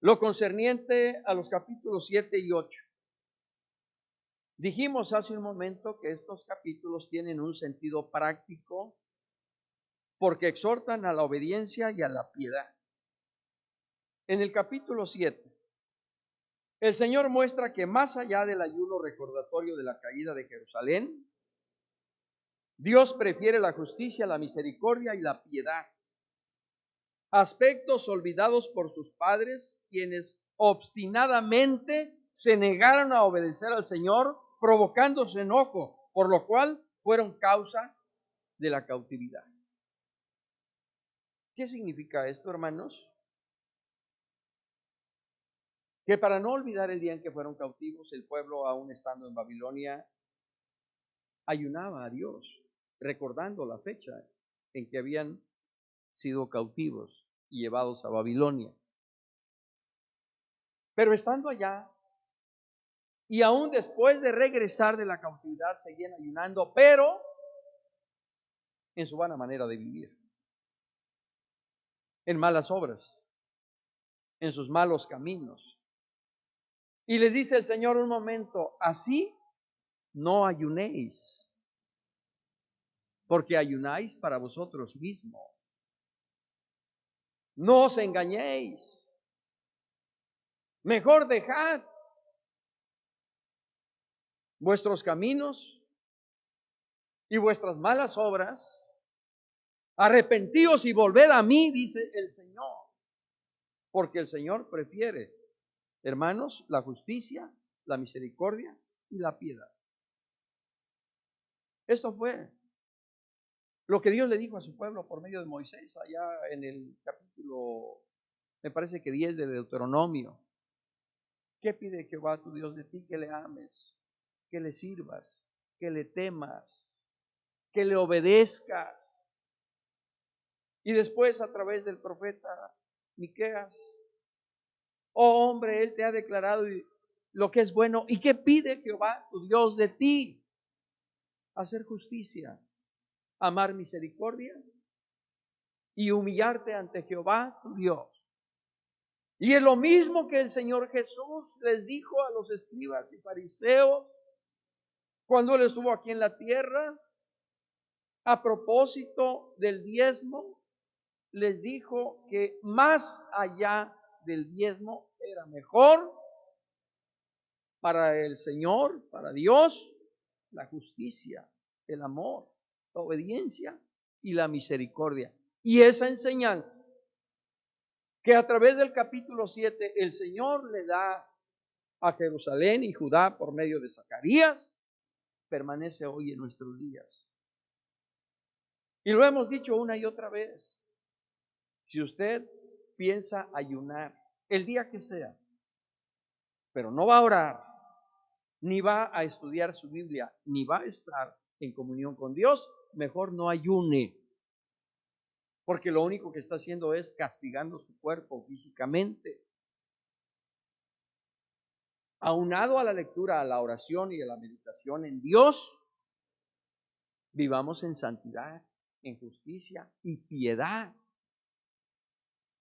lo concerniente a los capítulos 7 y 8. Dijimos hace un momento que estos capítulos tienen un sentido práctico porque exhortan a la obediencia y a la piedad. En el capítulo 7, el Señor muestra que más allá del ayuno recordatorio de la caída de Jerusalén, Dios prefiere la justicia, la misericordia y la piedad. Aspectos olvidados por sus padres, quienes obstinadamente se negaron a obedecer al Señor, provocando su enojo. por lo cual fueron causa de la cautividad. ¿Qué significa esto, hermanos? Que para no olvidar el día en que fueron cautivos, el pueblo, aún estando en Babilonia, ayunaba a Dios, recordando la fecha en que habían sido cautivos y llevados a Babilonia. Pero estando allá, y aún después de regresar de la cautividad, seguían ayunando, pero en su vana manera de vivir, en malas obras, en sus malos caminos. Y les dice el Señor un momento, así no ayunéis, porque ayunáis para vosotros mismos. No os engañéis. Mejor dejad vuestros caminos y vuestras malas obras. Arrepentíos y volved a mí, dice el Señor. Porque el Señor prefiere, hermanos, la justicia, la misericordia y la piedad. Esto fue lo que Dios le dijo a su pueblo por medio de Moisés, allá en el capítulo, me parece que 10 de Deuteronomio. ¿Qué pide Jehová tu Dios de ti? Que le ames, que le sirvas, que le temas, que le obedezcas. Y después a través del profeta Miqueas, oh hombre, él te ha declarado lo que es bueno. ¿Y qué pide Jehová tu Dios de ti? Hacer justicia, amar misericordia y humillarte ante Jehová tu Dios. Y es lo mismo que el Señor Jesús les dijo a los escribas y fariseos cuando Él estuvo aquí en la tierra, a propósito del diezmo, les dijo que más allá del diezmo era mejor para el Señor, para Dios, la justicia, el amor, la obediencia y la misericordia. Y esa enseñanza que a través del capítulo 7 el Señor le da a Jerusalén y Judá por medio de Zacarías, permanece hoy en nuestros días. Y lo hemos dicho una y otra vez. Si usted piensa ayunar el día que sea, pero no va a orar, ni va a estudiar su Biblia, ni va a estar en comunión con Dios, mejor no ayune. Porque lo único que está haciendo es castigando su cuerpo físicamente. Aunado a la lectura, a la oración y a la meditación en Dios, vivamos en santidad, en justicia y piedad.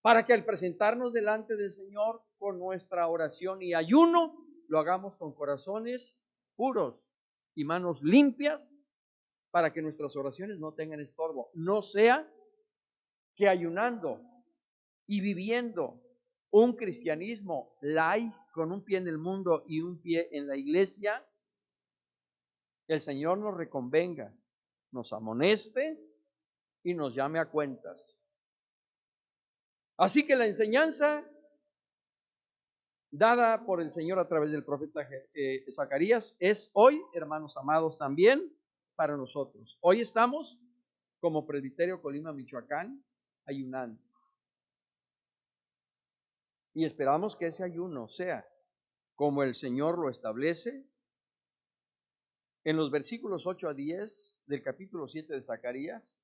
Para que al presentarnos delante del Señor con nuestra oración y ayuno, lo hagamos con corazones puros y manos limpias, para que nuestras oraciones no tengan estorbo. No sea que ayunando y viviendo un cristianismo light, con un pie en el mundo y un pie en la iglesia, el Señor nos reconvenga, nos amoneste y nos llame a cuentas. Así que la enseñanza dada por el Señor a través del profeta Zacarías es hoy, hermanos amados, también para nosotros. Hoy estamos como Presbiterio Colima, Michoacán, ayunando. Y esperamos que ese ayuno sea como el Señor lo establece en los versículos 8 a 10 del capítulo 7 de Zacarías,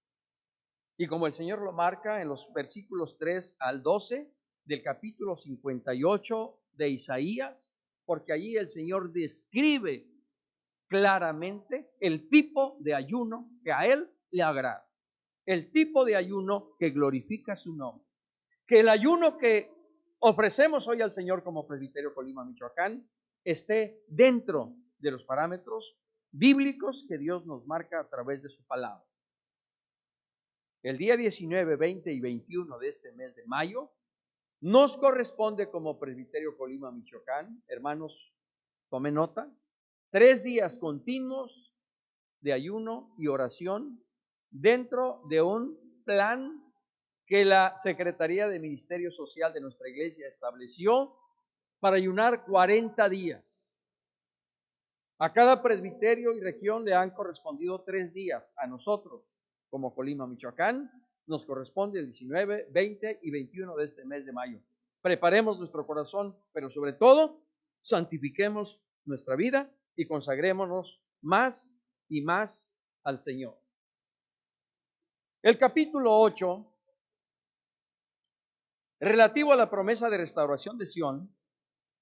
y como el Señor lo marca en los versículos 3 al 12 del capítulo 58 de Isaías, porque allí el Señor describe claramente el tipo de ayuno que a Él le agrada, el tipo de ayuno que glorifica su nombre. Que el ayuno que ofrecemos hoy al Señor como Presbiterio Colima, Michoacán, esté dentro de los parámetros bíblicos que Dios nos marca a través de su palabra. El día 19, 20 y 21 de este mes de mayo nos corresponde como Presbiterio Colima, Michoacán, hermanos, tomen nota, 3 días continuos de ayuno y oración dentro de un plan que la Secretaría de Ministerio Social de nuestra iglesia estableció para ayunar 40 días. A cada presbiterio y región le han correspondido 3 días. A nosotros, como Colima, Michoacán, nos corresponde el 19, 20 y 21 de este mes de mayo. Preparemos nuestro corazón, pero sobre todo, santifiquemos nuestra vida y consagrémonos más y más al Señor. El capítulo 8, relativo a la promesa de restauración de Sión,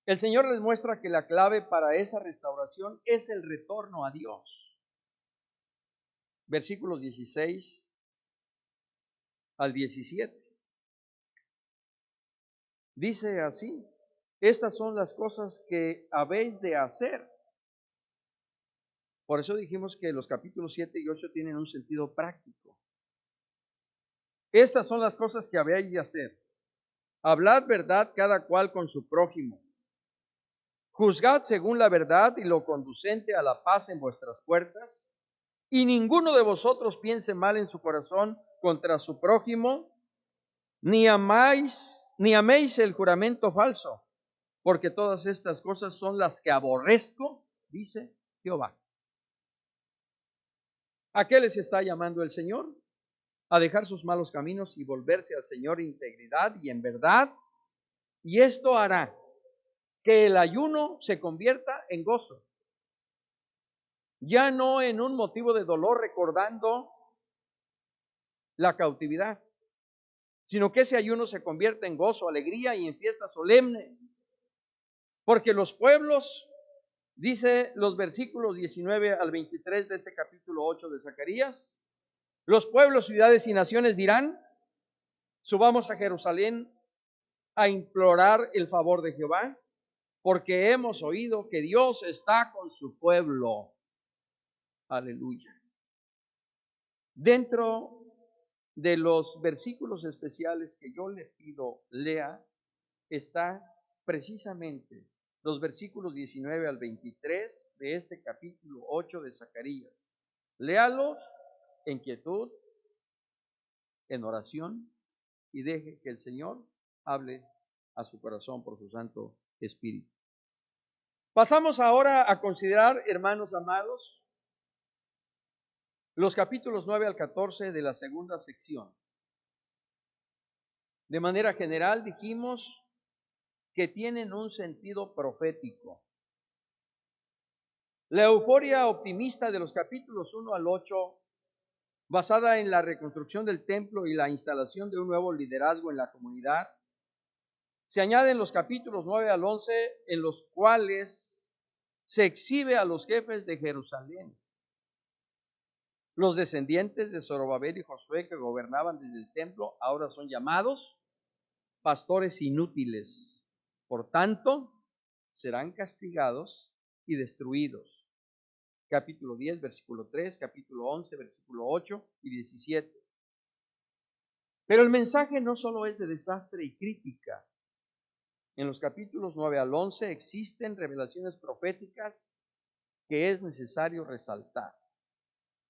el Señor les muestra que la clave para esa restauración es el retorno a Dios. Versículos 16 al 17. Dice así: estas son las cosas que habéis de hacer. Por eso dijimos que los capítulos 7 y 8 tienen un sentido práctico. Estas son las cosas que habéis de hacer. Hablad verdad cada cual con su prójimo. Juzgad según la verdad y lo conducente a la paz en vuestras puertas. Y ninguno de vosotros piense mal en su corazón contra su prójimo, ni améis el juramento falso, porque todas estas cosas son las que aborrezco, dice Jehová. ¿A qué les está llamando el Señor? A dejar sus malos caminos y volverse al Señor en integridad y en verdad. Y esto hará que el ayuno se convierta en gozo. Ya no en un motivo de dolor recordando la cautividad, sino que ese ayuno se convierta en gozo, alegría y en fiestas solemnes. Porque los pueblos, dice los versículos 19 al 23 de este capítulo 8 de Zacarías, los pueblos, ciudades y naciones dirán: subamos a Jerusalén a implorar el favor de Jehová, porque hemos oído que Dios está con su pueblo. Aleluya. Dentro de los versículos especiales que yo le pido lea, está precisamente los versículos 19 al 23 de este capítulo 8 de Zacarías. Léalos en quietud, en oración, y deje que el Señor hable a su corazón por su Santo Espíritu. Pasamos ahora a considerar, hermanos amados, los capítulos 9 al 14 de la segunda sección. De manera general dijimos que tienen un sentido profético. La euforia optimista de los capítulos 1 al 8, basada en la reconstrucción del templo y la instalación de un nuevo liderazgo en la comunidad, se añaden los capítulos 9 al 11, en los cuales se exhibe a los jefes de Jerusalén. Los descendientes de Zorobabel y Josué, que gobernaban desde el templo, ahora son llamados pastores inútiles. Por tanto, serán castigados y destruidos. Capítulo 10, versículo 3, capítulo 11, versículo 8 y 17. Pero el mensaje no solo es de desastre y crítica. En los capítulos 9 al 11 existen revelaciones proféticas que es necesario resaltar.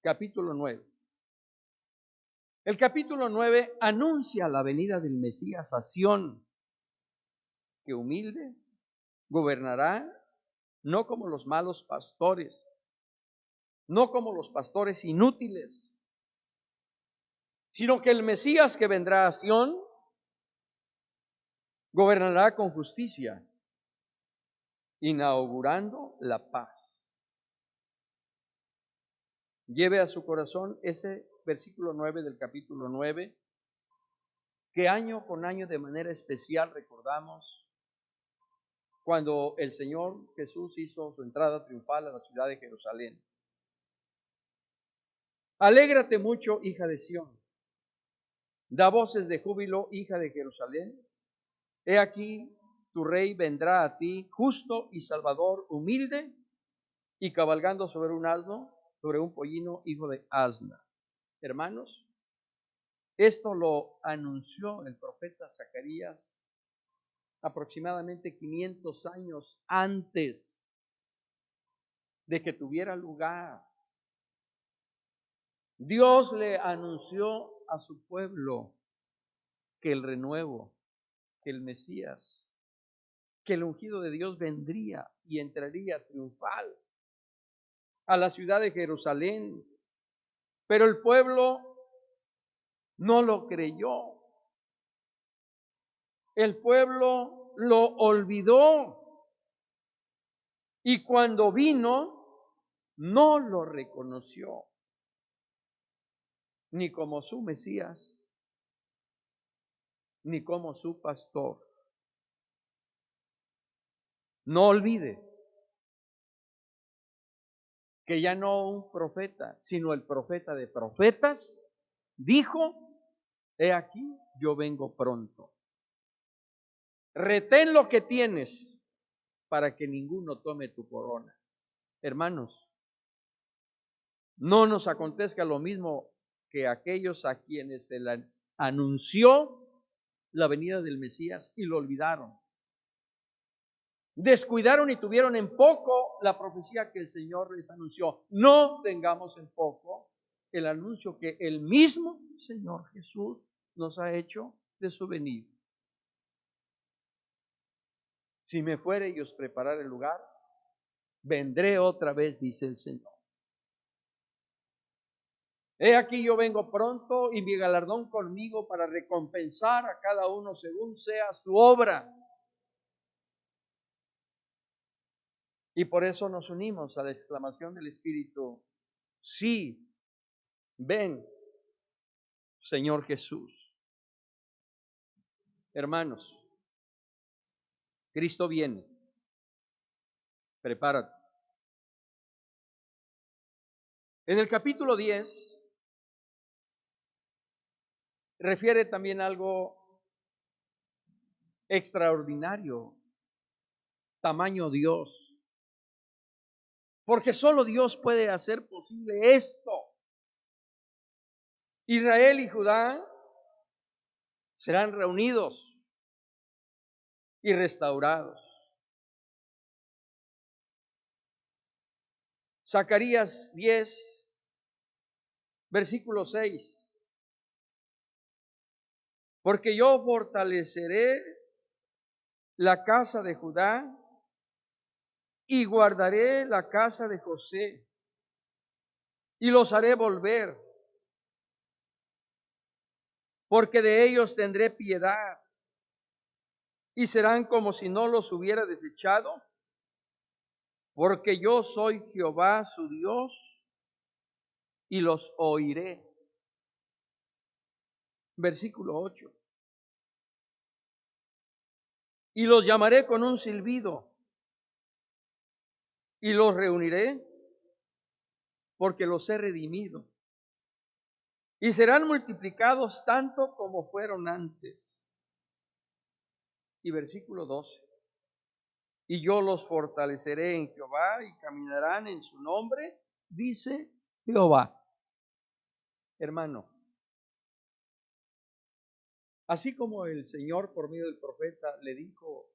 Capítulo 9. El capítulo 9 anuncia la venida del Mesías a Sión, que humilde gobernará no como los malos pastores, no como los pastores inútiles, sino que el Mesías que vendrá a Sión gobernará con justicia, inaugurando la paz. Lleve a su corazón ese versículo 9 del capítulo 9, que año con año de manera especial recordamos cuando el Señor Jesús hizo su entrada triunfal a la ciudad de Jerusalén. Alégrate mucho, hija de Sión. Da voces de júbilo, hija de Jerusalén. He aquí, tu rey vendrá a ti, justo y salvador, humilde, y cabalgando sobre un asno, sobre un pollino, hijo de asna. Hermanos, esto lo anunció el profeta Zacarías aproximadamente 500 años antes de que tuviera lugar. Dios le anunció a su pueblo que el renuevo, que el Mesías, que el ungido de Dios vendría y entraría triunfal. a la ciudad de Jerusalén, pero el pueblo no lo creyó. El pueblo lo olvidó y cuando vino no lo reconoció ni como su Mesías, ni como su pastor. No olvide que ya no un profeta, sino el profeta de profetas, dijo: he aquí, yo vengo pronto. Retén lo que tienes para que ninguno tome tu corona. Hermanos, no nos acontezca lo mismo que aquellos a quienes se les anunció la venida del Mesías y lo olvidaron. Descuidaron y tuvieron en poco la profecía que el Señor les anunció. No tengamos en poco el anuncio que el mismo Señor Jesús nos ha hecho de su venida. Si me fuere y os preparare el lugar, vendré otra vez, dice el Señor. He aquí yo vengo pronto y mi galardón conmigo para recompensar a cada uno según sea su obra. Y por eso nos unimos a la exclamación del Espíritu: sí, ven, Señor Jesús. Hermanos, Cristo viene. Prepárate. En el capítulo 10 refiere también algo extraordinario, tamaño Dios. Porque solo Dios puede hacer posible esto. Israel y Judá serán reunidos y restaurados. Zacarías 10, versículo 6. Porque yo fortaleceré la casa de Judá y guardaré la casa de José y los haré volver, porque de ellos tendré piedad y serán como si no los hubiera desechado, porque yo soy Jehová su Dios y los oiré. Versículo 8. Y los llamaré con un silbido y los reuniré, porque los he redimido. Y serán multiplicados tanto como fueron antes. Y versículo 12. Y yo los fortaleceré en Jehová y caminarán en su nombre, dice Jehová. Hermano, así como el Señor por medio del profeta le dijo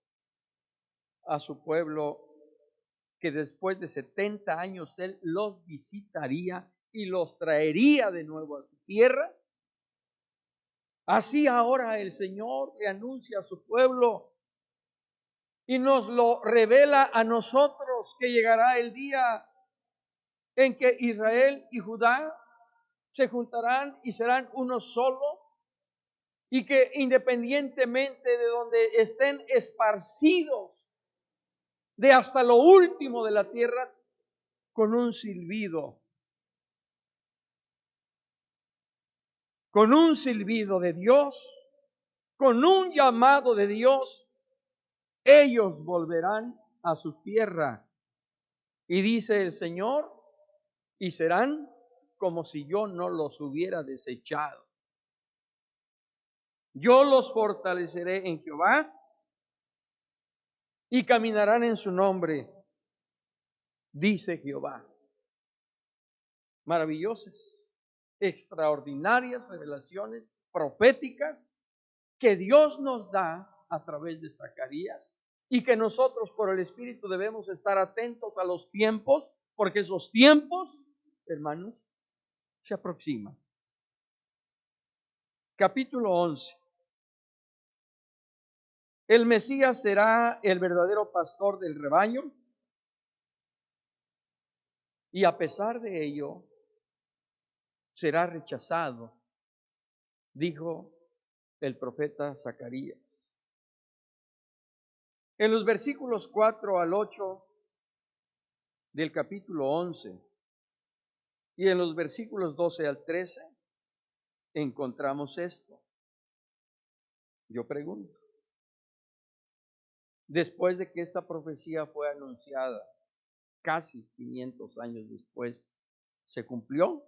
a su pueblo que después de 70 años Él los visitaría y los traería de nuevo a su tierra, así ahora el Señor le anuncia a su pueblo y nos lo revela a nosotros, que llegará el día en que Israel y Judá se juntarán y serán uno solo, y que independientemente de donde estén esparcidos, de hasta lo último de la tierra, con un silbido de Dios, con un llamado de Dios, ellos volverán a su tierra. Y dice el Señor, y serán como si yo no los hubiera desechado. Yo los fortaleceré en Jehová y caminarán en su nombre, dice Jehová. Maravillosas, extraordinarias revelaciones proféticas que Dios nos da a través de Zacarías, y que nosotros por el Espíritu debemos estar atentos a los tiempos, porque esos tiempos, hermanos, se aproximan. Capítulo 11. El Mesías será el verdadero pastor del rebaño. y a pesar de ello será rechazado, dijo el profeta Zacarías. En los versículos 4 al 8 del capítulo 11 y en los versículos 12 al 13 encontramos esto. Yo pregunto, después de que esta profecía fue anunciada, casi 500 años después, ¿se cumplió?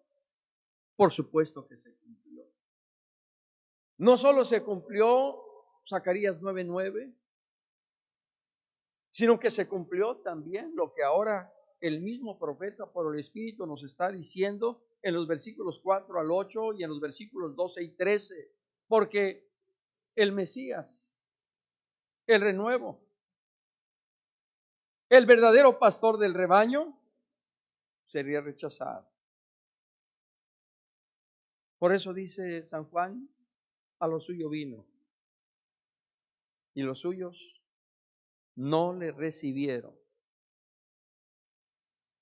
Por supuesto que se cumplió. No solo se cumplió Zacarías 9:9, sino que se cumplió también lo que ahora el mismo profeta por el Espíritu nos está diciendo en los versículos 4 al 8 y en los versículos 12 y 13, porque el Mesías, el renuevo, el verdadero pastor del rebaño, sería rechazado. Por eso dice San Juan, a lo suyo vino, y los suyos no le recibieron.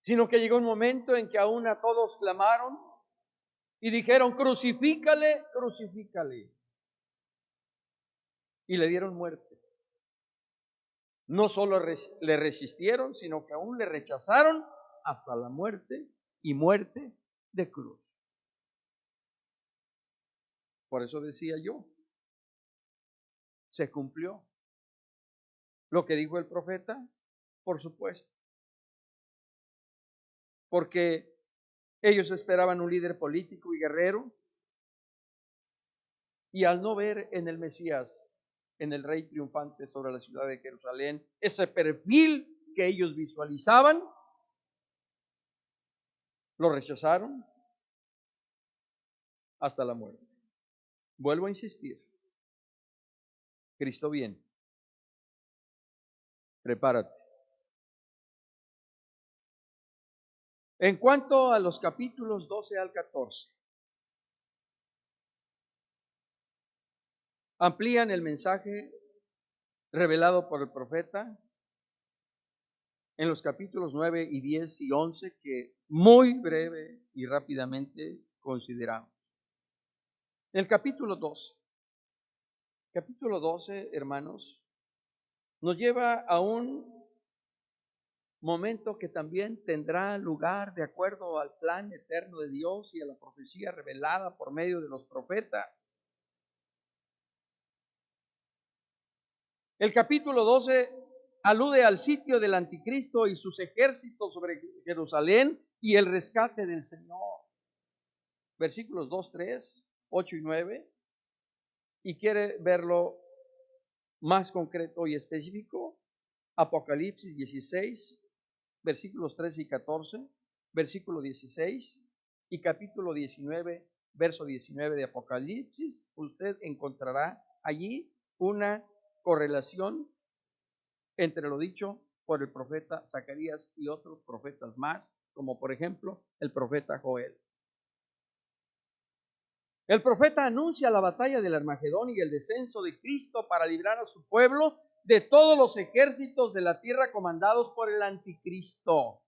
Sino que llegó un momento en que aún a todos clamaron y dijeron, crucifícale, crucifícale. Y le dieron muerte. No solo le resistieron, sino que aún le rechazaron hasta la muerte y muerte de cruz. Por eso decía yo, se cumplió lo que dijo el profeta, por supuesto. Porque ellos esperaban un líder político y guerrero, y al no ver en el Mesías, en el rey triunfante sobre la ciudad de Jerusalén, ese perfil que ellos visualizaban, lo rechazaron hasta la muerte. Vuelvo a insistir, Cristo viene, prepárate. En cuanto a los capítulos 12 al 14, amplían el mensaje revelado por el profeta en los capítulos 9 y 10 y 11 que muy breve y rápidamente consideramos. El capítulo 12. Capítulo 12, hermanos, nos lleva a un momento que también tendrá lugar de acuerdo al plan eterno de Dios y a la profecía revelada por medio de los profetas. El capítulo 12 alude al sitio del anticristo y sus ejércitos sobre Jerusalén y el rescate del Señor. Versículos 2, 3, 8 y 9. Y quiere verlo más concreto y específico, Apocalipsis 16, versículos 13 y 14, versículo 16 y capítulo 19, verso 19 de Apocalipsis. Usted encontrará allí una correlación entre lo dicho por el profeta Zacarías y otros profetas más, como por ejemplo el profeta Joel. El profeta anuncia la batalla del Armagedón y el descenso de Cristo para librar a su pueblo de todos los ejércitos de la tierra comandados por el anticristo.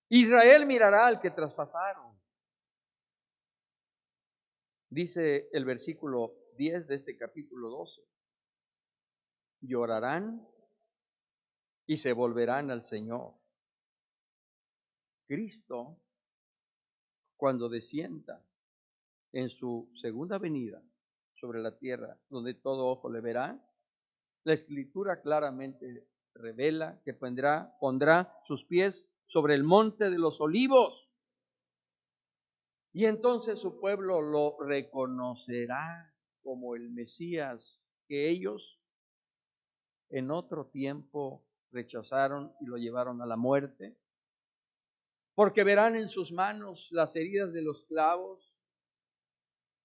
Israel mirará al que traspasaron. Dice el versículo 10 de este capítulo 12. Llorarán y se volverán al Señor. Cristo, cuando descienda en su segunda venida sobre la tierra, donde todo ojo le verá, la Escritura claramente revela que pondrá sus pies sobre el monte de los olivos. Y entonces su pueblo lo reconocerá como el Mesías que ellos en otro tiempo rechazaron y lo llevaron a la muerte. Porque verán en sus manos las heridas de los clavos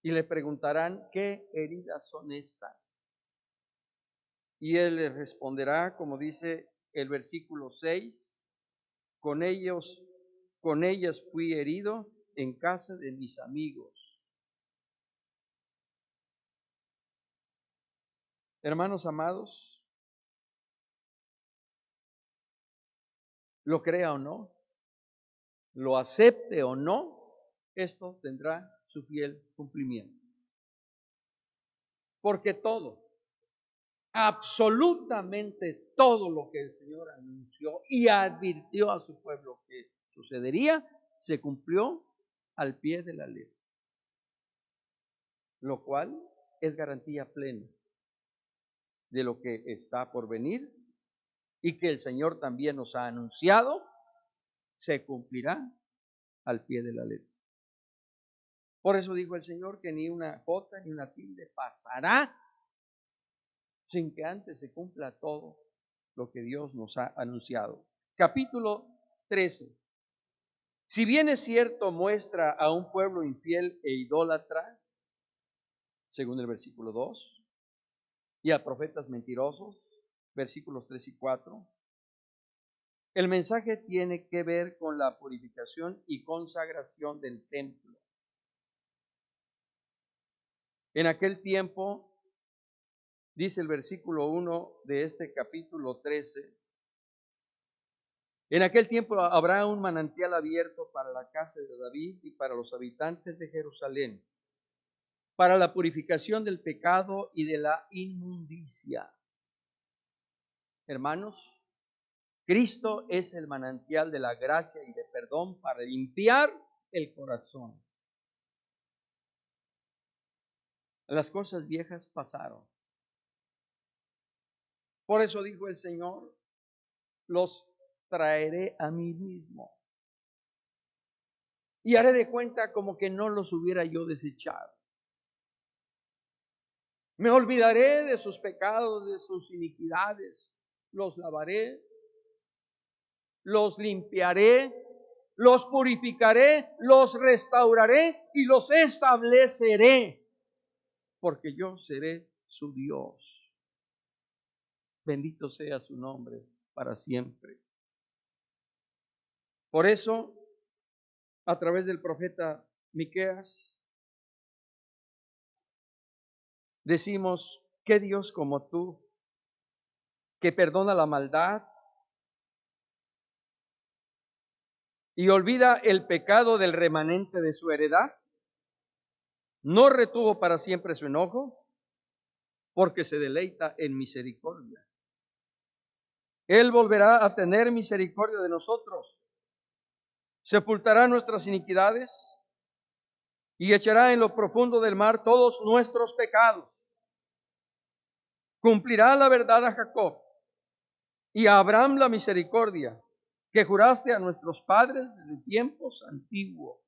y le preguntarán, ¿qué heridas son estas? Y él les responderá, como dice el versículo 6, con ellas fui herido en casa de mis amigos. Hermanos amados, lo crea o no, lo acepte o no, esto tendrá su fiel cumplimiento. Porque todo, absolutamente todo lo que el Señor anunció y advirtió a su pueblo que sucedería, se cumplió al pie de la letra. Lo cual es garantía plena de lo que está por venir y que el Señor también nos ha anunciado, se cumplirá al pie de la letra. Por eso dijo el Señor que ni una jota ni una tilde pasará sin que antes se cumpla todo lo que Dios nos ha anunciado. Capítulo 13. Si bien es cierto, muestra a un pueblo infiel e idólatra, según el versículo 2, y a profetas mentirosos, versículos 3 y 4, el mensaje tiene que ver con la purificación y consagración del templo. En aquel tiempo, dice el versículo 1 de este capítulo 13, en aquel tiempo habrá un manantial abierto para la casa de David y para los habitantes de Jerusalén, para la purificación del pecado y de la inmundicia. Hermanos, Cristo es el manantial de la gracia y de perdón para limpiar el corazón. Las cosas viejas pasaron. Por eso dijo el Señor, los traeré a mí mismo y haré de cuenta como que no los hubiera yo desechado. Me olvidaré de sus pecados, de sus iniquidades, los lavaré, los limpiaré, los purificaré, los restauraré y los estableceré, porque yo seré su Dios. Bendito sea su nombre para siempre. Por eso, a través del profeta Miqueas, decimos, ¿qué Dios como tú, que perdona la maldad y olvida el pecado del remanente de su heredad? No retuvo para siempre su enojo, porque se deleita en misericordia. Él volverá a tener misericordia de nosotros, sepultará nuestras iniquidades y echará en lo profundo del mar todos nuestros pecados. Cumplirá la verdad a Jacob y a Abraham la misericordia que juraste a nuestros padres desde tiempos antiguos.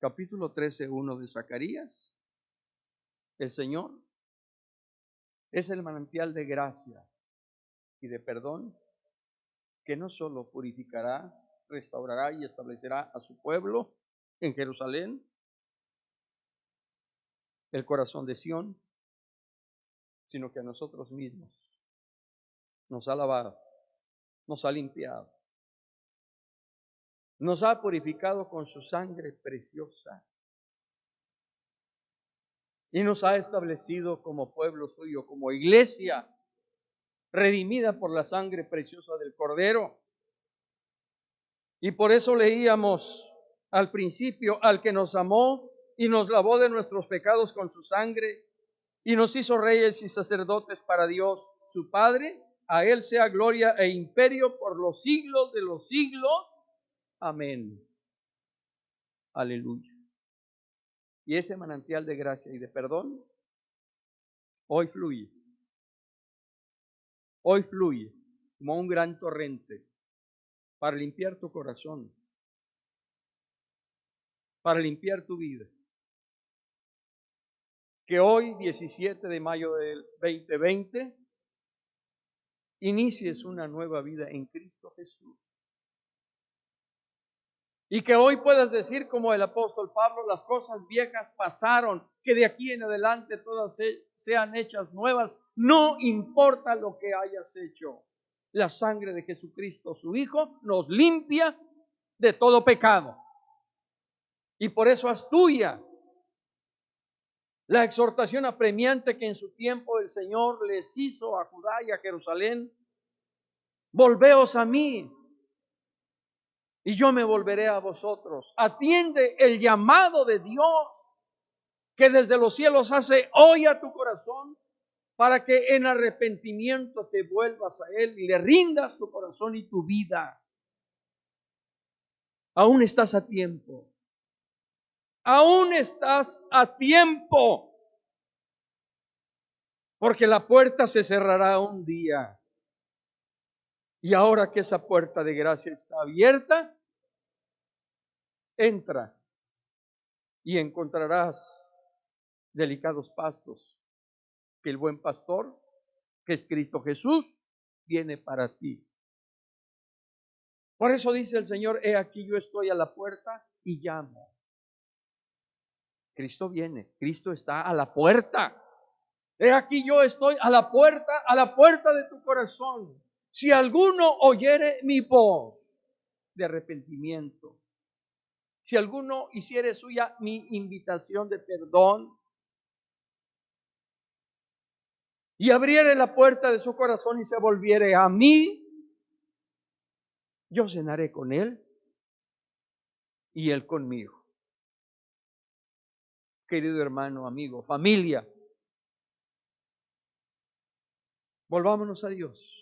Capítulo 13:1 de Zacarías. El Señor es el manantial de gracia y de perdón que no solo purificará, restaurará y establecerá a su pueblo en Jerusalén, el corazón de Sión, sino que a nosotros mismos nos ha lavado, nos ha limpiado, nos ha purificado con su sangre preciosa y nos ha establecido como pueblo suyo, como iglesia redimida por la sangre preciosa del Cordero. Y por eso leíamos al principio, al que nos amó y nos lavó de nuestros pecados con su sangre y nos hizo reyes y sacerdotes para Dios su Padre. A Él sea gloria e imperio por los siglos de los siglos. Amén. Aleluya. Y ese manantial de gracia y de perdón hoy fluye. Hoy fluye como un gran torrente para limpiar tu corazón, para limpiar tu vida. Que hoy, 17 de mayo del 2020, inicies una nueva vida en Cristo Jesús. Y que hoy puedas decir como el apóstol Pablo, las cosas viejas pasaron, que de aquí en adelante todas sean hechas nuevas, no importa lo que hayas hecho. La sangre de Jesucristo, su Hijo, nos limpia de todo pecado. Y por eso haz tuya la exhortación apremiante que en su tiempo el Señor les hizo a Judá y a Jerusalén, Volveos a mí y yo me volveré a vosotros. Atiende el llamado de Dios que desde los cielos hace hoy a tu corazón, para que en arrepentimiento te vuelvas a Él y le rindas tu corazón y tu vida. Aún estás a tiempo. Aún estás a tiempo. Porque la puerta se cerrará un día. Y ahora que esa puerta de gracia está abierta, entra y encontrarás delicados pastos que el buen pastor, que es Cristo Jesús, viene para ti. Por eso dice el Señor, he aquí yo estoy a la puerta y llamo. Cristo viene, Cristo está a la puerta. He aquí yo estoy a la puerta de tu corazón. Si alguno oyere mi voz de arrepentimiento, si alguno hiciere suya mi invitación de perdón, y abriere la puerta de su corazón y se volviere a mí, yo cenaré con él y él conmigo. Querido hermano, amigo, familia, volvámonos a Dios.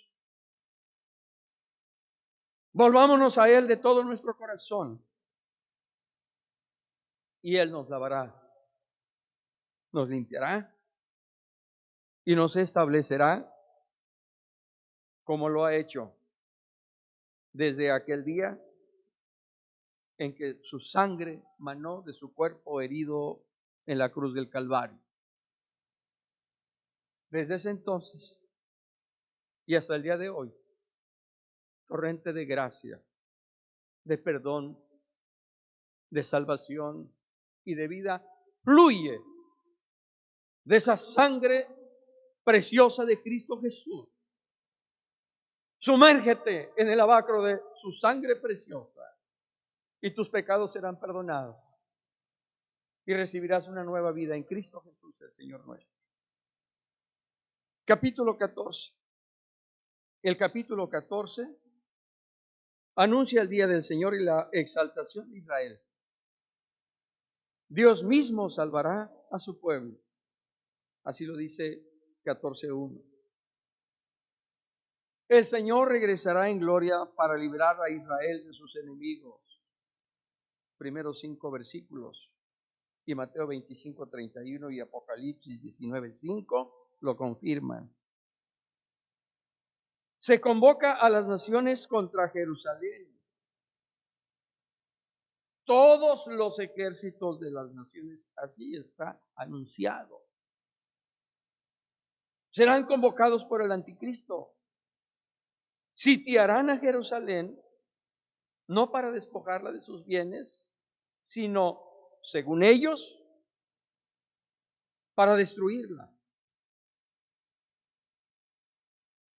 Volvámonos a Él de todo nuestro corazón. Y Él nos lavará, nos limpiará y nos establecerá como lo ha hecho desde aquel día en que su sangre manó de su cuerpo herido en la cruz del Calvario. Desde ese entonces y hasta el día de hoy, torrente de gracia, de perdón, de salvación y de vida fluye de esa sangre preciosa de Cristo Jesús. Sumérgete en el lavacro de su sangre preciosa y tus pecados serán perdonados y recibirás una nueva vida en Cristo Jesús, el Señor nuestro. Capítulo 14. El capítulo 14 anuncia el día del Señor y la exaltación de Israel. Dios mismo salvará a su pueblo. Así lo dice 14:1. El Señor regresará en gloria para librar a Israel de sus enemigos. Primeros 5 versículos. Y Mateo 25:31 y Apocalipsis 19:5 lo confirman. Se convoca a las naciones contra Jerusalén. Todos los ejércitos de las naciones, así está anunciado, serán convocados por el anticristo. Sitiarán a Jerusalén, no para despojarla de sus bienes, sino, según ellos, para destruirla.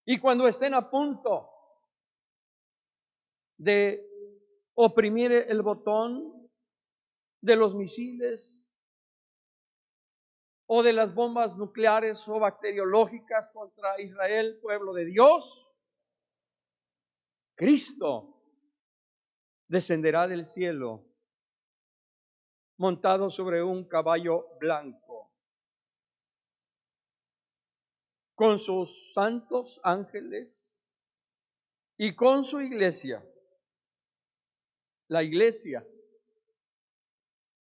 Y cuando estén a punto de oprimir el botón de los misiles o de las bombas nucleares o bacteriológicas contra Israel, pueblo de Dios, Cristo descenderá del cielo montado sobre un caballo blanco, con sus santos ángeles y con su iglesia. La iglesia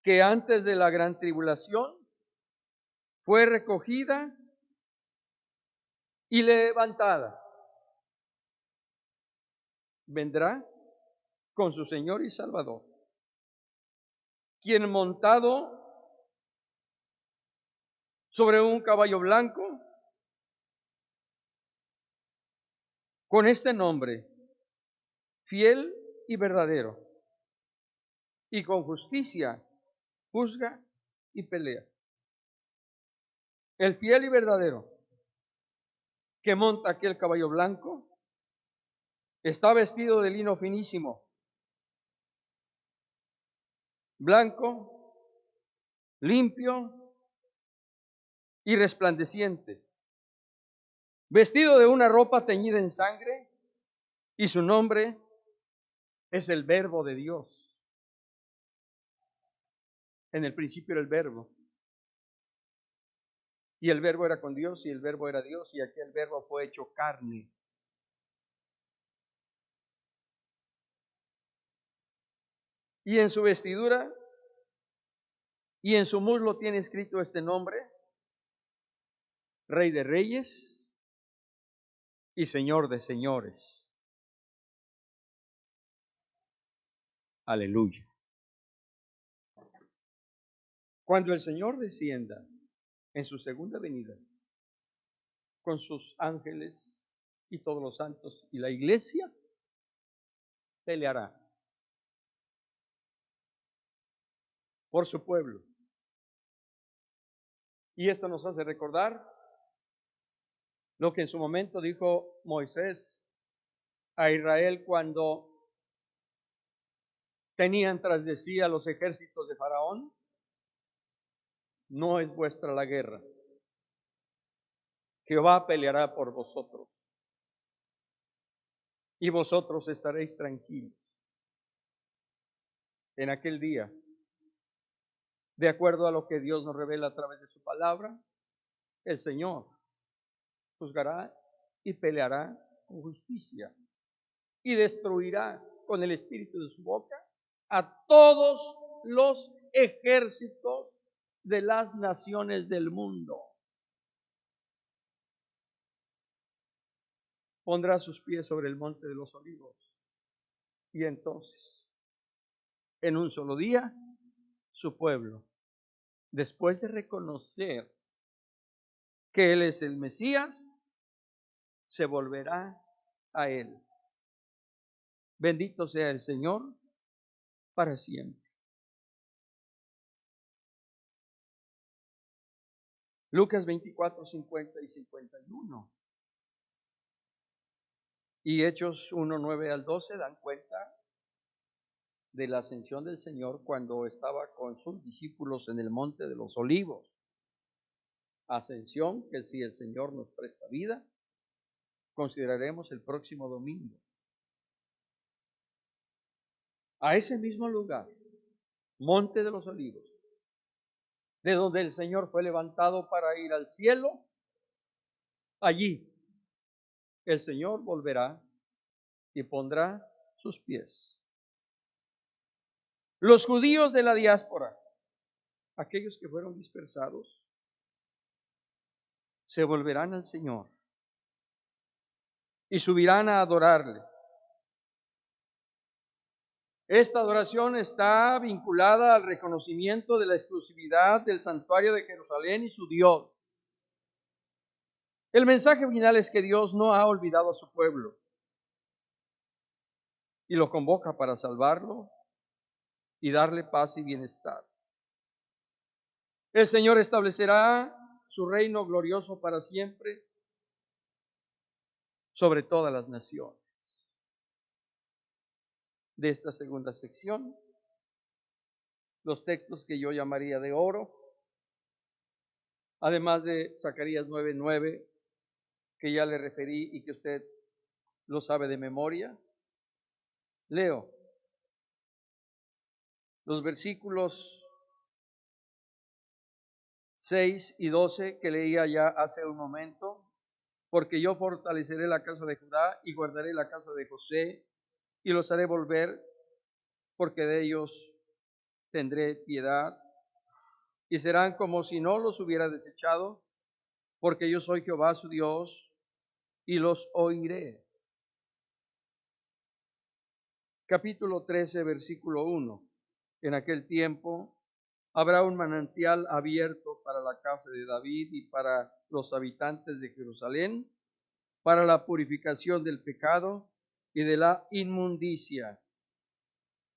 que antes de la gran tribulación fue recogida y levantada, vendrá con su Señor y Salvador, quien montado sobre un caballo blanco, con este nombre, fiel y verdadero, y con justicia juzga y pelea. El fiel y verdadero que monta aquel caballo blanco está vestido de lino finísimo, blanco, limpio y resplandeciente, vestido de una ropa teñida en sangre, Y su nombre es el Verbo de Dios. En el principio era el Verbo. Y el Verbo era con Dios, y el Verbo era Dios, y aquel Verbo fue hecho carne. Y en su vestidura y en su muslo tiene escrito este nombre: Rey de Reyes y Señor de Señores. Aleluya. Cuando el Señor descienda en su segunda venida con sus ángeles y todos los santos y la iglesia, peleará por su pueblo. Y esto nos hace recordar lo que en su momento dijo Moisés a Israel cuando tenían tras de sí a los ejércitos de Faraón: no es vuestra la guerra, Jehová peleará por vosotros y vosotros estaréis tranquilos. En aquel día, de acuerdo a lo que Dios nos revela a través de su palabra, el Señor juzgará y peleará con justicia y destruirá con el espíritu de su boca a todos los ejércitos de las naciones del mundo. Pondrá sus pies sobre el monte de los olivos y entonces, en un solo día, su pueblo, después de reconocer que Él es el Mesías, se volverá a Él. Bendito sea el Señor para siempre. Lucas 24, 50 y 51. Y Hechos 1, 9 al 12 dan cuenta de la ascensión del Señor cuando estaba con sus discípulos en el monte de los olivos. Ascensión que, si el Señor nos presta vida, consideraremos el próximo domingo. A ese mismo lugar, monte de los olivos, de donde el Señor fue levantado para ir al cielo, allí el Señor volverá y pondrá sus pies. Los judíos de la diáspora, aquellos que fueron dispersados, se volverán al Señor y subirán a adorarle. Esta adoración está vinculada al reconocimiento de la exclusividad del santuario de Jerusalén y su Dios. El mensaje final es que Dios no ha olvidado a su pueblo y lo convoca para salvarlo y darle paz y bienestar. El Señor establecerá su reino glorioso para siempre sobre todas las naciones. De esta segunda sección, los textos que yo llamaría de oro, además de Zacarías 9:9, que ya le referí y que usted lo sabe de memoria. Leo los versículos 6 y 12 que leía ya hace un momento. Porque yo fortaleceré la casa de Judá y guardaré la casa de José y los haré volver, porque de ellos tendré piedad y serán como si no los hubiera desechado, porque yo soy Jehová su Dios y los oiré. Capítulo 13, versículo 1. En aquel tiempo habrá un manantial abierto para la casa de David y para los habitantes de Jerusalén, para la purificación del pecado y de la inmundicia.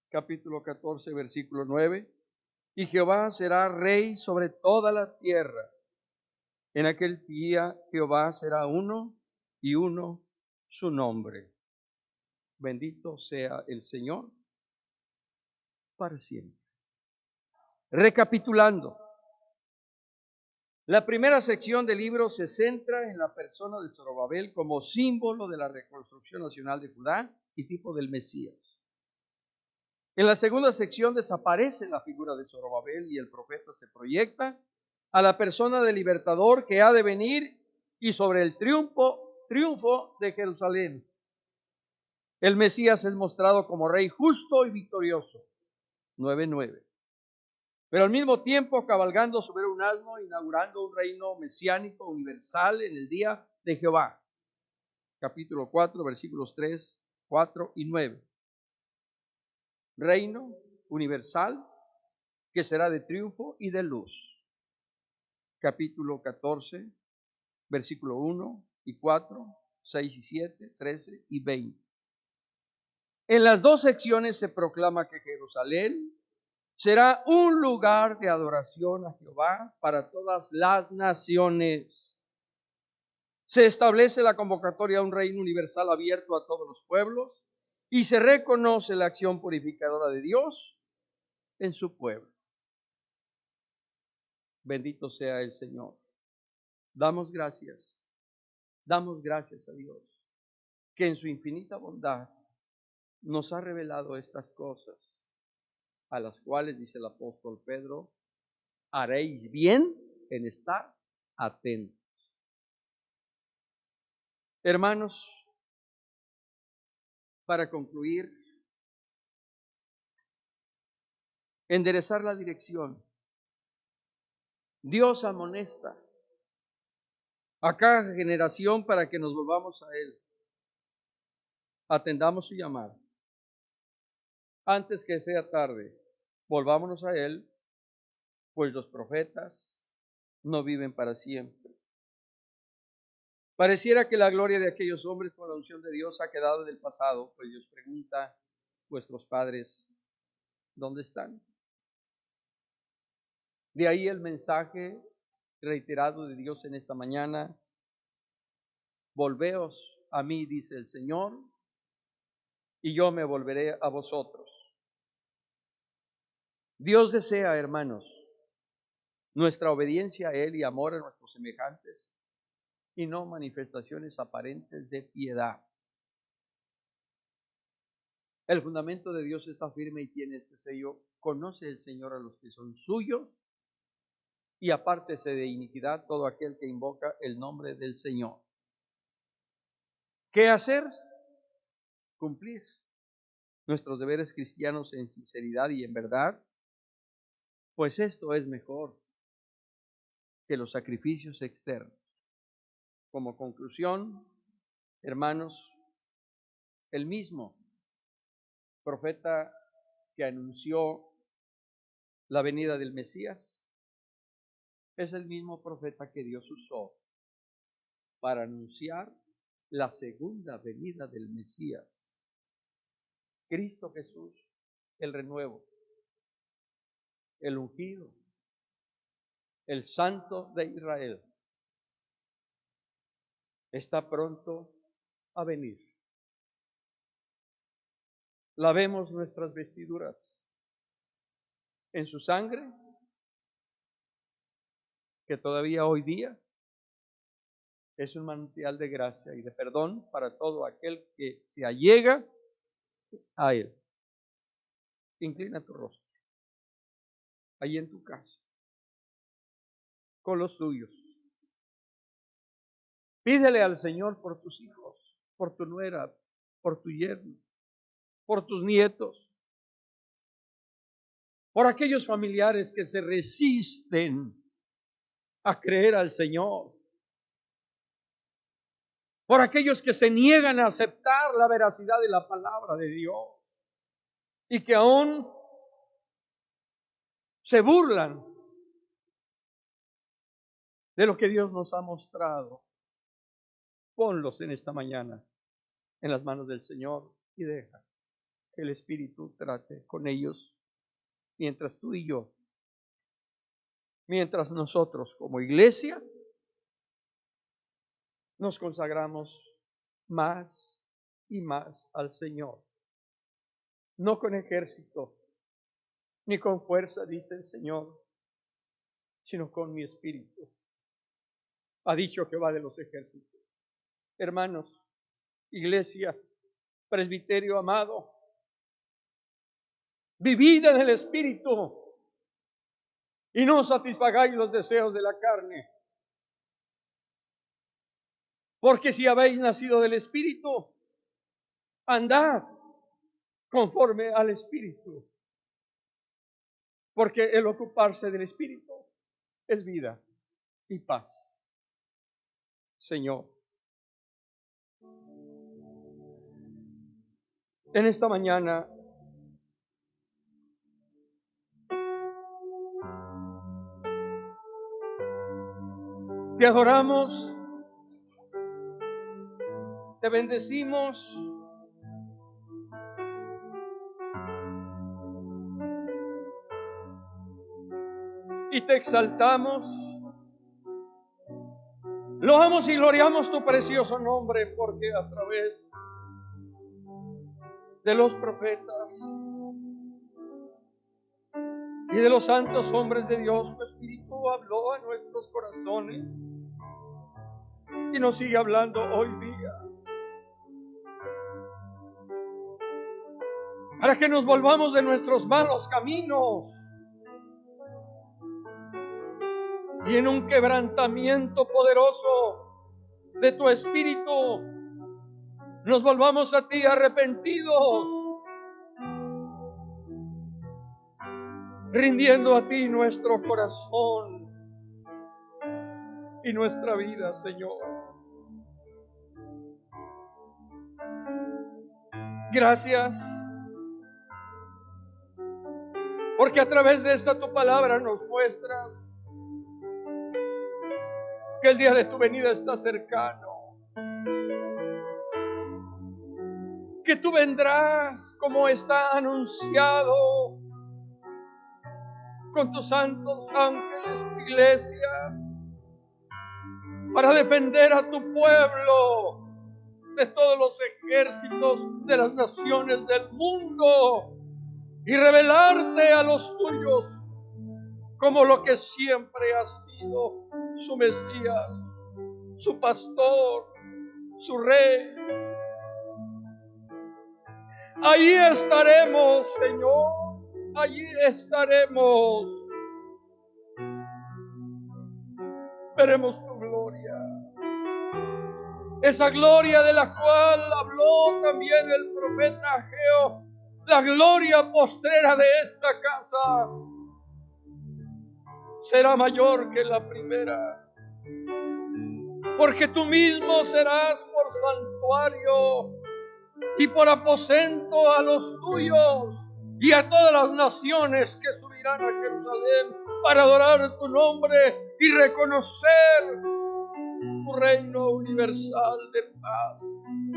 Capítulo 14, versículo 9. Y Jehová será rey sobre toda la tierra. En aquel día Jehová será uno y uno su nombre. Bendito sea el Señor para siempre. Recapitulando, La primera sección del libro se centra en la persona de Zorobabel como símbolo de la reconstrucción nacional de Judá y tipo del Mesías. En la segunda sección desaparece la figura de Zorobabel y el profeta se proyecta a la persona del libertador que ha de venir y sobre el triunfo de Jerusalén. El Mesías es mostrado como rey justo y victorioso. 9:9. Pero al mismo tiempo cabalgando sobre un asno, inaugurando un reino mesiánico universal en el día de Jehová. Capítulo 4, versículos 3, 4 y 9. Reino universal que será de triunfo y de luz. Capítulo 14, versículo 1 y 4, 6 y 7, 13 y 20. En las dos secciones se proclama que Jerusalén será un lugar de adoración a Jehová para todas las naciones. Se establece la convocatoria a un reino universal abierto a todos los pueblos y se reconoce la acción purificadora de Dios en su pueblo. Bendito sea el Señor. Damos gracias a Dios que en su infinita bondad nos ha revelado estas cosas, a las cuales, dice el apóstol Pedro, haréis bien en estar atentos. Hermanos, para concluir, enderezar la dirección. Dios amonesta a cada generación para que nos volvamos a Él. Atendamos su llamada. Antes que sea tarde, volvámonos a Él, pues los profetas no viven para siempre. Pareciera que la gloria de aquellos hombres con la unción de Dios ha quedado en el pasado, pues Dios pregunta, vuestros padres, ¿dónde están? De ahí el mensaje reiterado de Dios en esta mañana. Volveos a mí, dice el Señor, y yo me volveré a vosotros. Dios desea, hermanos, nuestra obediencia a Él y amor a nuestros semejantes, y no manifestaciones aparentes de piedad. El fundamento de Dios está firme y tiene este sello. Conoce el Señor a los que son suyos, y apártese de iniquidad todo aquel que invoca el nombre del Señor. ¿Qué hacer? Cumplir nuestros deberes cristianos en sinceridad y en verdad, pues esto es mejor que los sacrificios externos. Como conclusión, hermanos, el mismo profeta que anunció la venida del Mesías es el mismo profeta que Dios usó para anunciar la segunda venida del Mesías. Cristo Jesús, el renuevo, el ungido, el Santo de Israel, está pronto a venir. Lavemos nuestras vestiduras en su sangre, que todavía hoy día es un manantial de gracia y de perdón para todo aquel que se allega a Él. Inclina tu rostro, ahí en tu casa, con los tuyos. Pídele al Señor por tus hijos, por tu nuera, por tu yerno, por tus nietos, por aquellos familiares que se resisten a creer al Señor, por aquellos que se niegan a aceptar la veracidad de la palabra de Dios y que aún se burlan de lo que Dios nos ha mostrado. Ponlos en esta mañana en las manos del Señor y deja que el Espíritu trate con ellos mientras tú y yo, mientras nosotros como iglesia nos consagramos más y más al Señor. No con ejército, ni con fuerza, dice el Señor, sino con mi espíritu, ha dicho Jehová de los ejércitos. Hermanos, iglesia, presbiterio amado, vivid en el Espíritu y no satisfagáis los deseos de la carne. Porque si habéis nacido del Espíritu, andad conforme al Espíritu. Porque el ocuparse del Espíritu es vida y paz. Señor, en esta mañana te adoramos, te bendecimos, y te exaltamos. Loamos y gloriamos tu precioso nombre, porque a través de los profetas y de los santos hombres de Dios, tu Espíritu habló a nuestros corazones y nos sigue hablando hoy día, para que nos volvamos de nuestros malos caminos y en un quebrantamiento poderoso de tu Espíritu nos volvamos a ti arrepentidos, rindiendo a ti nuestro corazón y nuestra vida, Señor. Gracias, porque a través de esta tu palabra nos muestras que el día de tu venida está cercano, que tú vendrás como está anunciado con tus santos ángeles, tu iglesia, para defender a tu pueblo de todos los ejércitos de las naciones del mundo y revelarte a los tuyos como lo que siempre ha sido su Mesías, su pastor, su rey. Allí estaremos, Señor, allí estaremos. Veremos tu gloria, esa gloria de la cual habló también el profeta Ageo, la gloria postrera de esta casa será mayor que la primera, porque tú mismo serás por santuario y por aposento a los tuyos y a todas las naciones que subirán a Jerusalén para adorar tu nombre y reconocer tu reino universal de paz,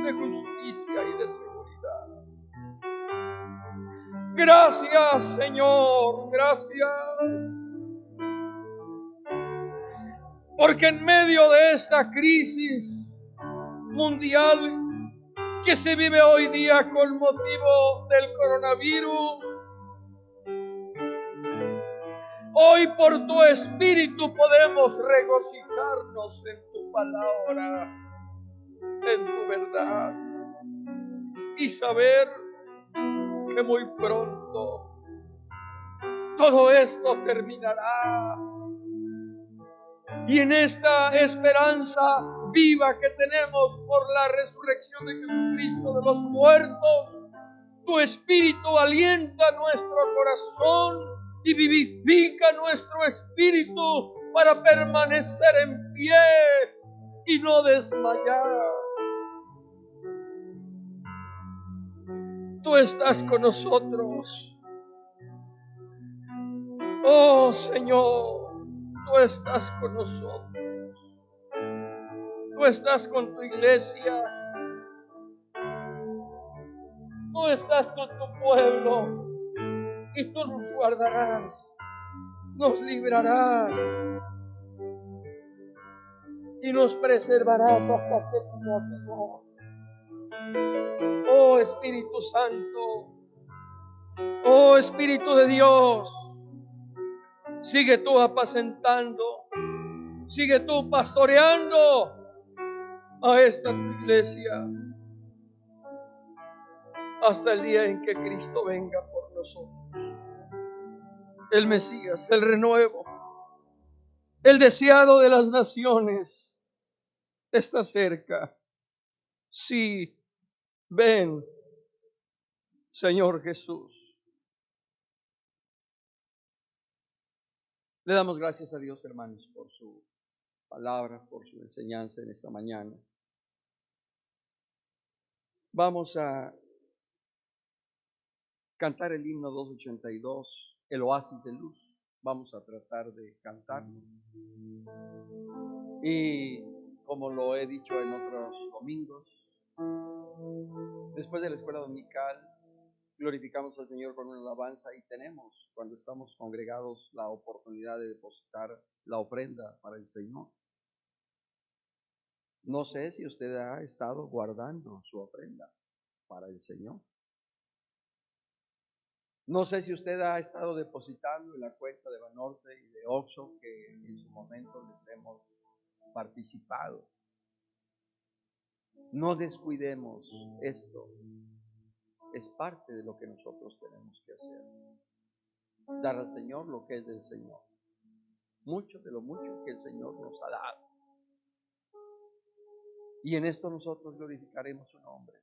de justicia y de seguridad. Gracias, Señor, gracias, porque en medio de esta crisis mundial que se vive hoy día con motivo del coronavirus, hoy por tu Espíritu podemos regocijarnos en tu palabra, en tu verdad, y saber que muy pronto todo esto terminará. Y en esta esperanza viva que tenemos por la resurrección de Jesucristo de los muertos, tu Espíritu alienta nuestro corazón y vivifica nuestro espíritu para permanecer en pie y no desmayar. Tú estás con nosotros. Oh Señor, tú estás con nosotros. Tú estás con tu iglesia. Tú estás con tu pueblo. Y tú nos guardarás, nos librarás y nos preservarás hasta que venga, Señor. Oh Espíritu Santo, oh Espíritu de Dios, sigue tú apacentando Sigue tú pastoreando a esta tu iglesia hasta el día en que Cristo venga por nosotros. El Mesías, el renuevo, el deseado de las naciones está cerca. Sí, ven, Señor Jesús. Le damos gracias a Dios, hermanos, por su palabra, por su enseñanza en esta mañana. Vamos a cantar el himno 282, el oasis de luz. Vamos a tratar de cantarlo. Y como lo he dicho en otros domingos, después de la escuela dominical, glorificamos al Señor con una alabanza y tenemos, cuando estamos congregados, la oportunidad de depositar la ofrenda para el Señor. No sé si usted ha estado guardando su ofrenda para el Señor. No sé si usted ha estado depositando en la cuenta de Banorte y de Oxxo que en su momento les hemos participado. No descuidemos esto. Es parte de lo que nosotros tenemos que hacer. Dar al Señor lo que es del Señor. Mucho de lo mucho que el Señor nos ha dado. Y en esto nosotros glorificaremos su nombre.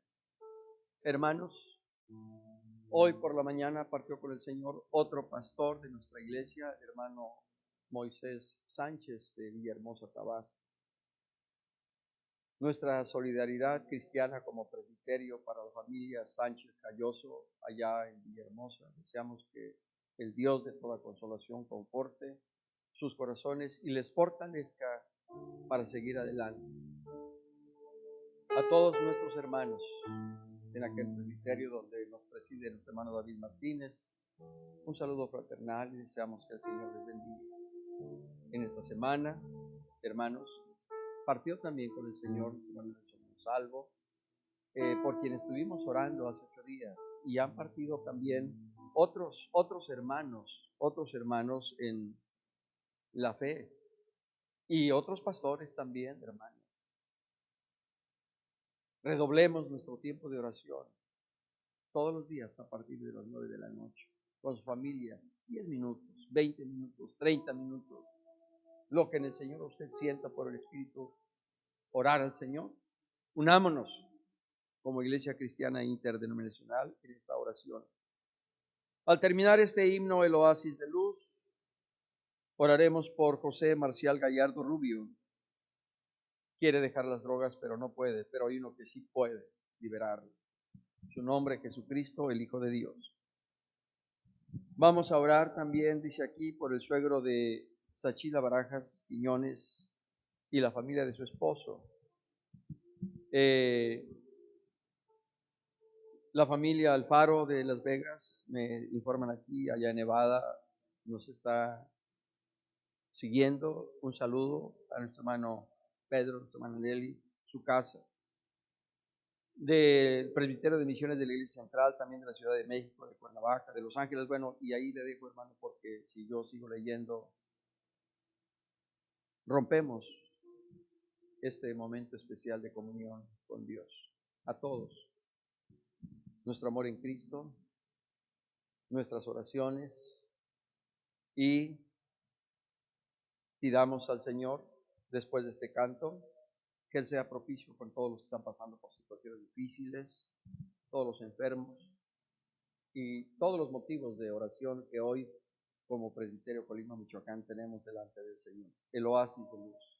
Hermanos, hoy por la mañana partió con el Señor otro pastor de nuestra iglesia, el hermano Moisés Sánchez de Villahermosa, Tabasco. Nuestra solidaridad cristiana como presbiterio para la familia Sánchez Galloso allá en Villahermosa. Deseamos que el Dios de toda consolación conforte sus corazones y les fortalezca para seguir adelante. A todos nuestros hermanos en aquel presbiterio donde nos preside nuestro hermano David Martínez, un saludo fraternal y deseamos que el Señor les bendiga. En esta semana, hermanos, partió también con el Señor Manuel Monsalvo, por quien estuvimos orando hace 8 días, y han partido también otros hermanos en la fe, y otros pastores también, hermanos. Redoblemos nuestro tiempo de oración todos los días a partir de las 9 de la noche, con su familia, 10 minutos, 20 minutos, 30 minutos, lo que en el Señor usted sienta por el Espíritu, orar al Señor. Unámonos como Iglesia Cristiana Interdenominacional en esta oración. Al terminar este himno, el oasis de luz, oraremos por José Marcial Gallardo Rubio. Quiere dejar las drogas, pero no puede, pero hay uno que sí puede liberarlo. Su nombre, Jesucristo, el Hijo de Dios. Vamos a orar también, dice aquí, por el suegro de Sachila Barajas Quiñones y la familia de su esposo. La familia Alfaro de Las Vegas, me informan aquí, allá en Nevada, nos está siguiendo. Un saludo a nuestro hermano Pedro, nuestro hermano Nelly, su casa. Del presbiterio de misiones de la Iglesia Central, también de la Ciudad de México, de Cuernavaca, de Los Ángeles. Bueno, y ahí le dejo, hermano, porque si yo sigo leyendo, rompemos este momento especial de comunión con Dios. A todos, nuestro amor en Cristo, nuestras oraciones, y pidamos al Señor, después de este canto, que Él sea propicio con todos los que están pasando por situaciones difíciles, todos los enfermos y todos los motivos de oración que hoy, como Presbiterio Colima, Michoacán, tenemos delante del Señor. El oasis de luz.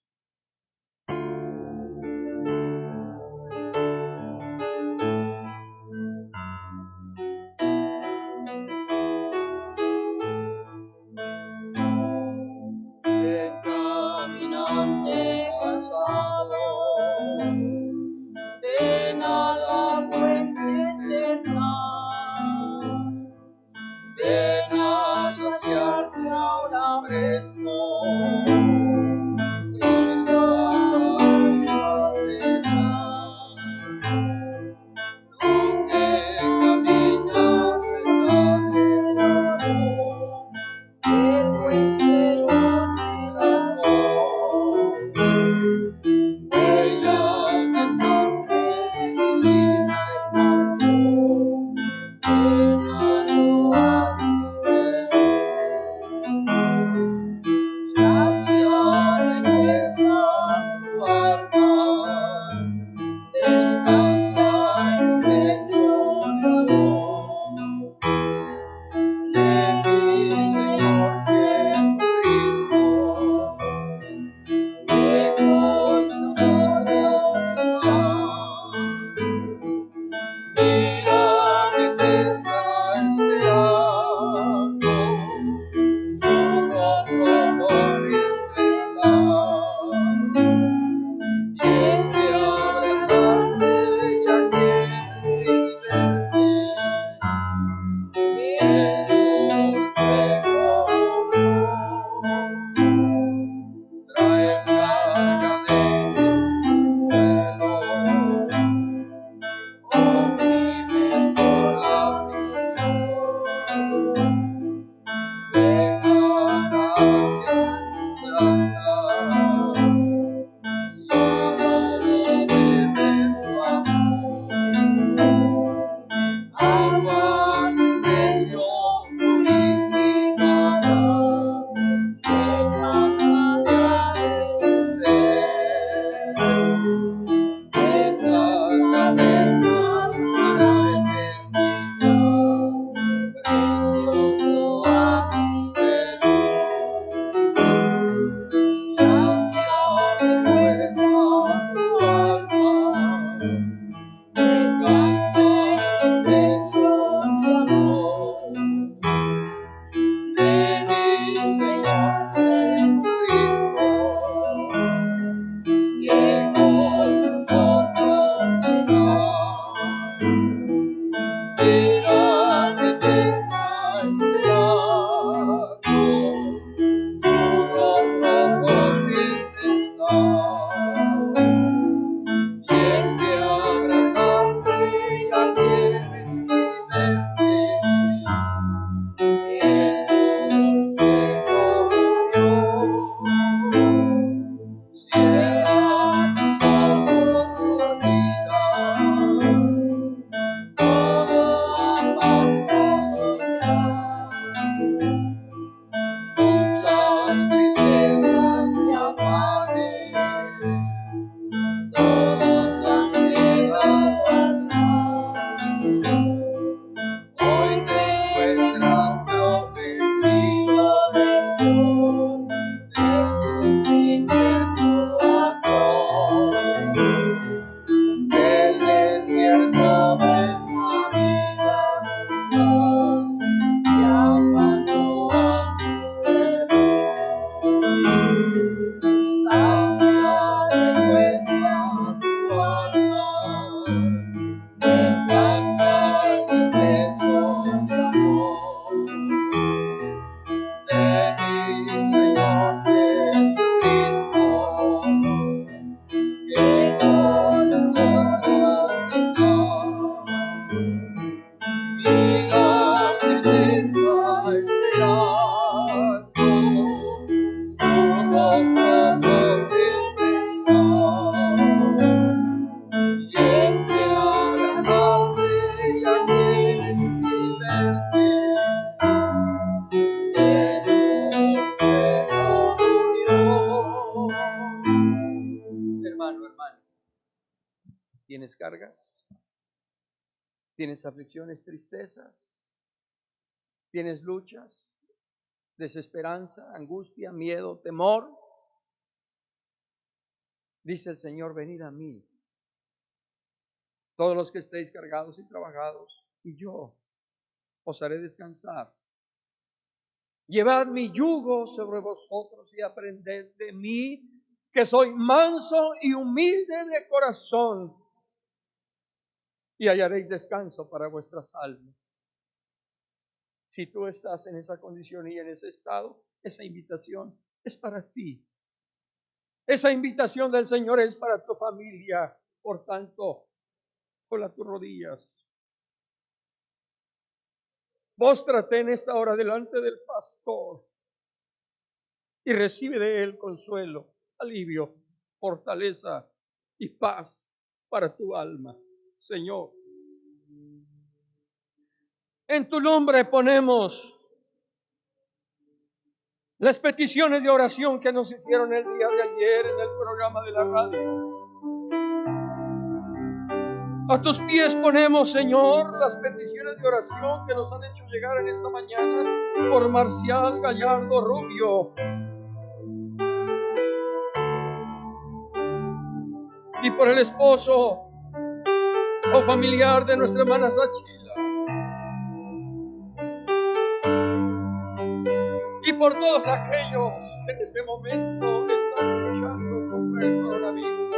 ¿Tienes cargas? ¿Tienes aflicciones, tristezas? ¿Tienes luchas, desesperanza, angustia, miedo, temor? Dice el Señor, venid a mí, todos los que estéis cargados y trabajados, y yo os haré descansar. Llevad mi yugo sobre vosotros y aprended de mí, que soy manso y humilde de corazón, y hallaréis descanso para vuestras almas. Si tú estás en esa condición y en ese estado, esa invitación es para ti. Esa invitación del Señor es para tu familia. Por tanto, cola tus rodillas. Póstrate en esta hora delante del pastor y recibe de él consuelo, alivio, fortaleza y paz para tu alma. Señor, en tu nombre ponemos las peticiones de oración que nos hicieron el día de ayer en el programa de la radio. A tus pies ponemos, Señor, las peticiones de oración que nos han hecho llegar en esta mañana por Marcial Gallardo Rubio y por el esposo o familiar de nuestra hermana Sachila, y por todos aquellos que en este momento están luchando contra el coronavirus.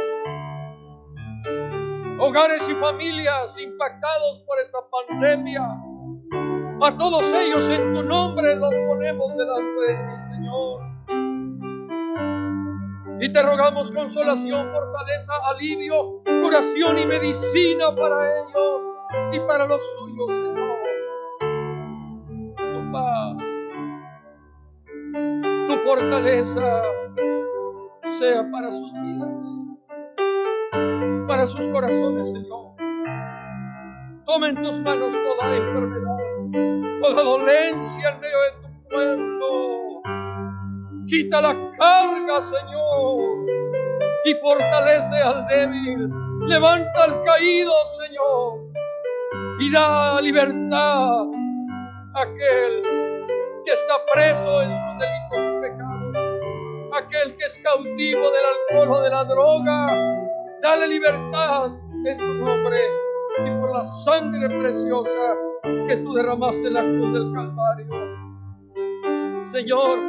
Hogares y familias impactados por esta pandemia, a todos ellos en tu nombre los ponemos delante de ti, Señor. Y te rogamos consolación, fortaleza, alivio, curación y medicina para ellos y para los suyos, Señor. Tu paz, tu fortaleza sea para sus vidas, para sus corazones, Señor. Toma en tus manos toda enfermedad, toda dolencia en medio de tu pueblo. Quita la carga, Señor, y fortalece al débil. Levanta al caído, Señor, y da libertad a aquel que está preso en sus delitos y pecados, aquel que es cautivo del alcohol o de la droga. Dale libertad en tu nombre y por la sangre preciosa que tú derramaste en la cruz del Calvario. Señor,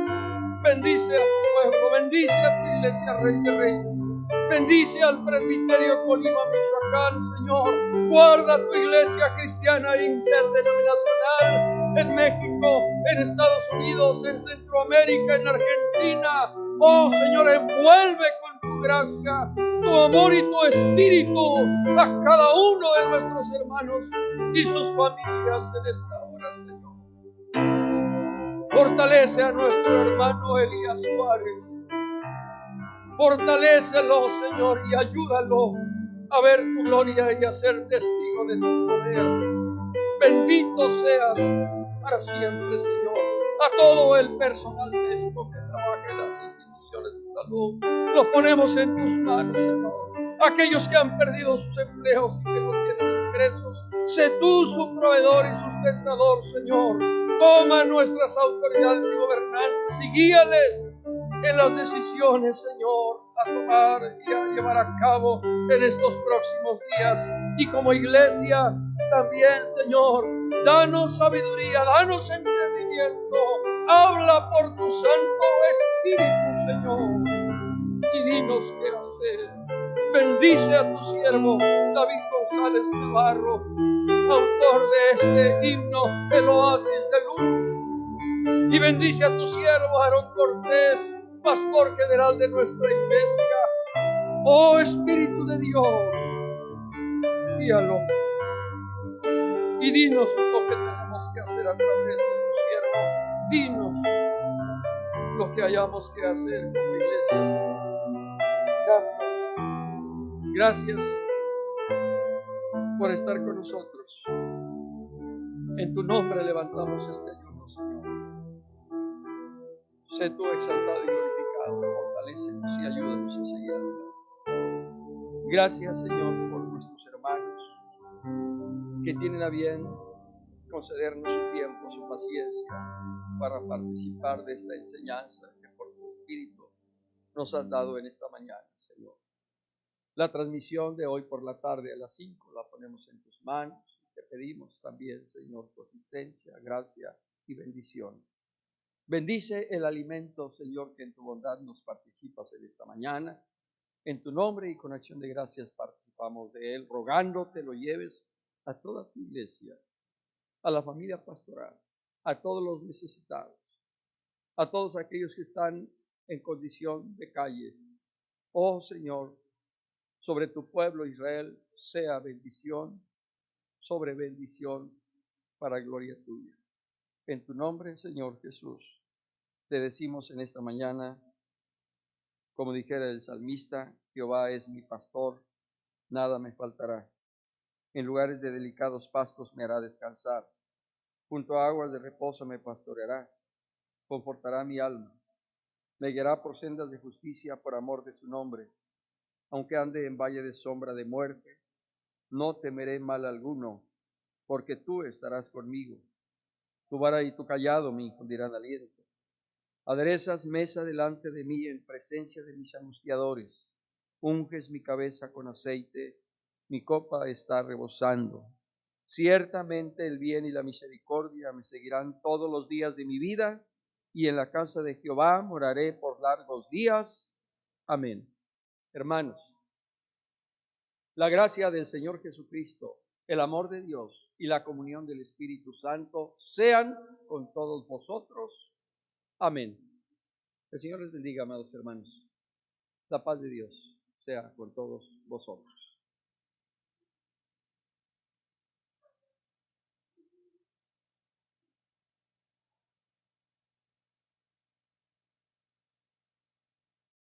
bendice a tu pueblo, bendice a tu iglesia, Rey de Reyes. Bendice al presbiterio Colima, Michoacán, Señor. Guarda tu iglesia cristiana interdenominacional en México, en Estados Unidos, en Centroamérica, en Argentina. Oh, Señor, envuelve con tu gracia, tu amor y tu espíritu a cada uno de nuestros hermanos y sus familias en esta hora, Señor. Fortalece a nuestro hermano Elías Suárez. Fortalécelo, Señor, y ayúdalo a ver tu gloria y a ser testigo de tu poder. Bendito seas para siempre, Señor. A todo el personal médico que trabaja en las instituciones de salud, lo ponemos en tus manos, Señor. Aquellos que han perdido sus empleos y que no tienen ingresos, sé tú su proveedor y sustentador, Señor. Toma nuestras autoridades y gobernantes y guíales en las decisiones, Señor, a tomar y a llevar a cabo en estos próximos días. Y como iglesia también, Señor, danos sabiduría, danos entendimiento abierto. Habla por tu Santo Espíritu, Señor, y dinos qué hacer. Bendice a tu siervo David González Navarro, autor de este himno del oasis de luz. Y bendice a tu siervo Aarón Cortés, pastor general de nuestra iglesia. Oh Espíritu de Dios, guíalo y dinos lo que tenemos que hacer a través de tu siervo. Dinos lo que hayamos que hacer como iglesia, Señor. Gracias. Gracias por estar con nosotros. En tu nombre levantamos este ayuno, Señor. Sé tú exaltado y glorificado. Fortalécenos y ayúdanos a seguir adelante. Gracias, Señor, por nuestros hermanos que tienen a bien concedernos su tiempo, su paciencia para participar de esta enseñanza que por tu Espíritu nos has dado en esta mañana, Señor. La transmisión de hoy por la tarde a las 5 la ponemos en tus manos. Te pedimos también, Señor, tu asistencia, gracia y bendición. Bendice el alimento, Señor, que en tu bondad nos participas en esta mañana. En tu nombre y con acción de gracias participamos de él, rogándote lo lleves a toda tu iglesia, a la familia pastoral, a todos los necesitados, a todos aquellos que están en condición de calle. Oh Señor, sobre tu pueblo Israel sea bendición sobre bendición para gloria tuya. En tu nombre, Señor Jesús, te decimos en esta mañana, como dijera el salmista, Jehová es mi pastor, nada me faltará. En lugares de delicados pastos me hará descansar. Junto a aguas de reposo me pastoreará, confortará mi alma. Me guiará por sendas de justicia por amor de su nombre. Aunque ande en valle de sombra de muerte, no temeré mal alguno, porque tú estarás conmigo. Tu vara y tu callado me infundirán aliento. Aderezas mesa delante de mí en presencia de mis angustiadores. Unges mi cabeza con aceite, mi copa está rebosando. Ciertamente el bien y la misericordia me seguirán todos los días de mi vida, y en la casa de Jehová moraré por largos días. Amén. Hermanos, la gracia del Señor Jesucristo, el amor de Dios y la comunión del Espíritu Santo sean con todos vosotros. Amén. El Señor les bendiga, amados hermanos. La paz de Dios sea con todos vosotros.